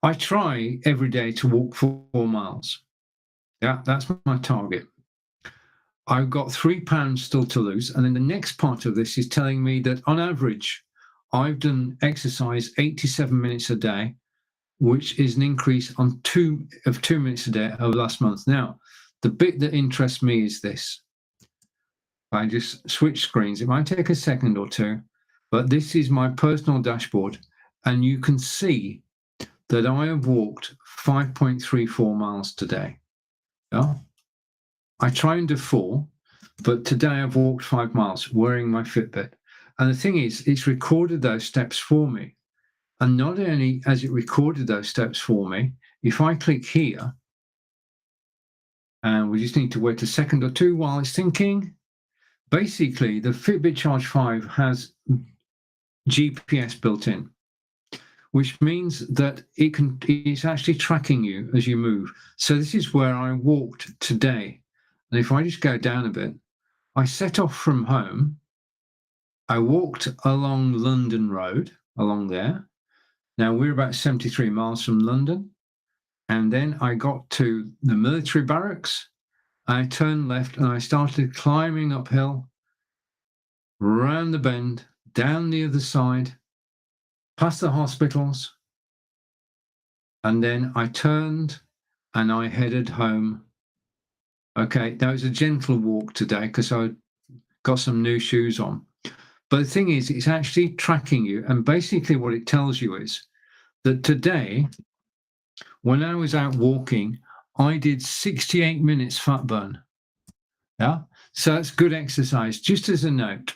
I try every day to walk 4 miles. Yeah, that's my target. I've got 3 pounds still to lose. And then the next part of this is telling me that on average, I've done exercise 87 minutes a day, which is an increase on 2 minutes a day over last month. Now, the bit that interests me is this. If I just switch screens, it might take a second or two, but this is my personal dashboard. And you can see that I have walked 5.34 miles today. Yeah? I try and do 4, but today I've walked 5 miles wearing my Fitbit. And the thing is, it's recorded those steps for me. And not only has it recorded those steps for me, if I click here, and we just need to wait a second or two while it's thinking, basically the Fitbit Charge 5 has GPS built in, which means that it's actually tracking you as you move. So this is where I walked today. And if I just go down a bit, I set off from home. I walked along London Road, along there. Now we're about 73 miles from London. And then I got to the military barracks. I turned left and I started climbing uphill, round the bend, down the other side, past the hospitals. And then I turned and I headed home. Okay, that was a gentle walk today because I got some new shoes on. But the thing is, it's actually tracking you. And basically what it tells you is that today, when I was out walking, I did 68 minutes fat burn. Yeah, so that's good exercise. Just as a note,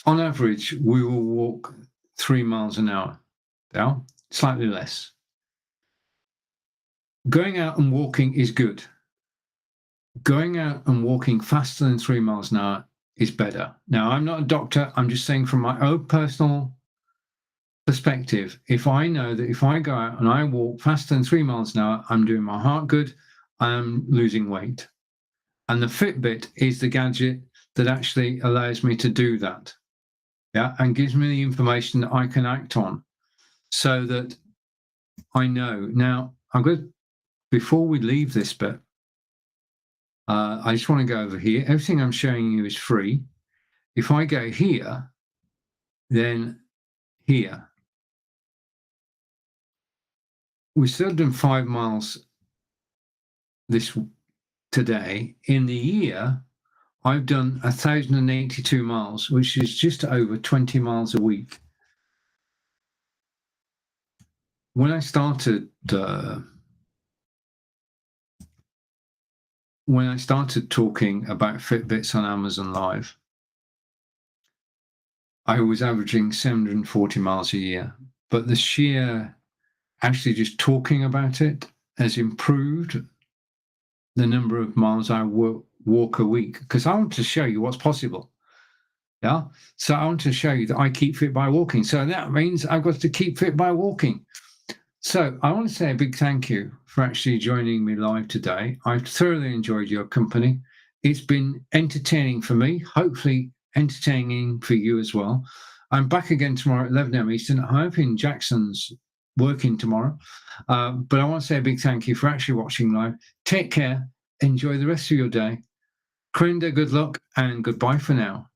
on average, we will walk 3 miles an hour. Yeah, slightly less. Going out and walking is good. Going out and walking faster than 3 miles an hour is better. Now, I'm not a doctor. I'm just saying from my own personal perspective, if I know that if I go out and I walk faster than 3 miles an hour, I'm doing my heart good, I'm losing weight. And the Fitbit is the gadget that actually allows me to do that. Yeah, and gives me the information that I can act on so that I know. Now, I'm good. Before we leave this bit, I just want to go over here. Everything I'm showing you is free. If I go here, then here. We still done 5 miles today. In the year, I've done 1,082 miles, which is just over 20 miles a week. When I started talking about Fitbits on Amazon Live, I was averaging 740 miles a year. But the sheer actually just talking about it has improved the number of miles I walk a week, because I want to show you what's possible. Yeah. So I want to show you that I keep fit by walking. So that means I've got to keep fit by walking. So I want to say a big thank you for actually joining me live today. I've thoroughly enjoyed your company. It's been entertaining for me, hopefully entertaining for you as well. I'm back again tomorrow at 11 a.m. Eastern. I'm hoping Jackson's working tomorrow. But I want to say a big thank you for actually watching live. Take care. Enjoy the rest of your day. Corinda, good luck and goodbye for now.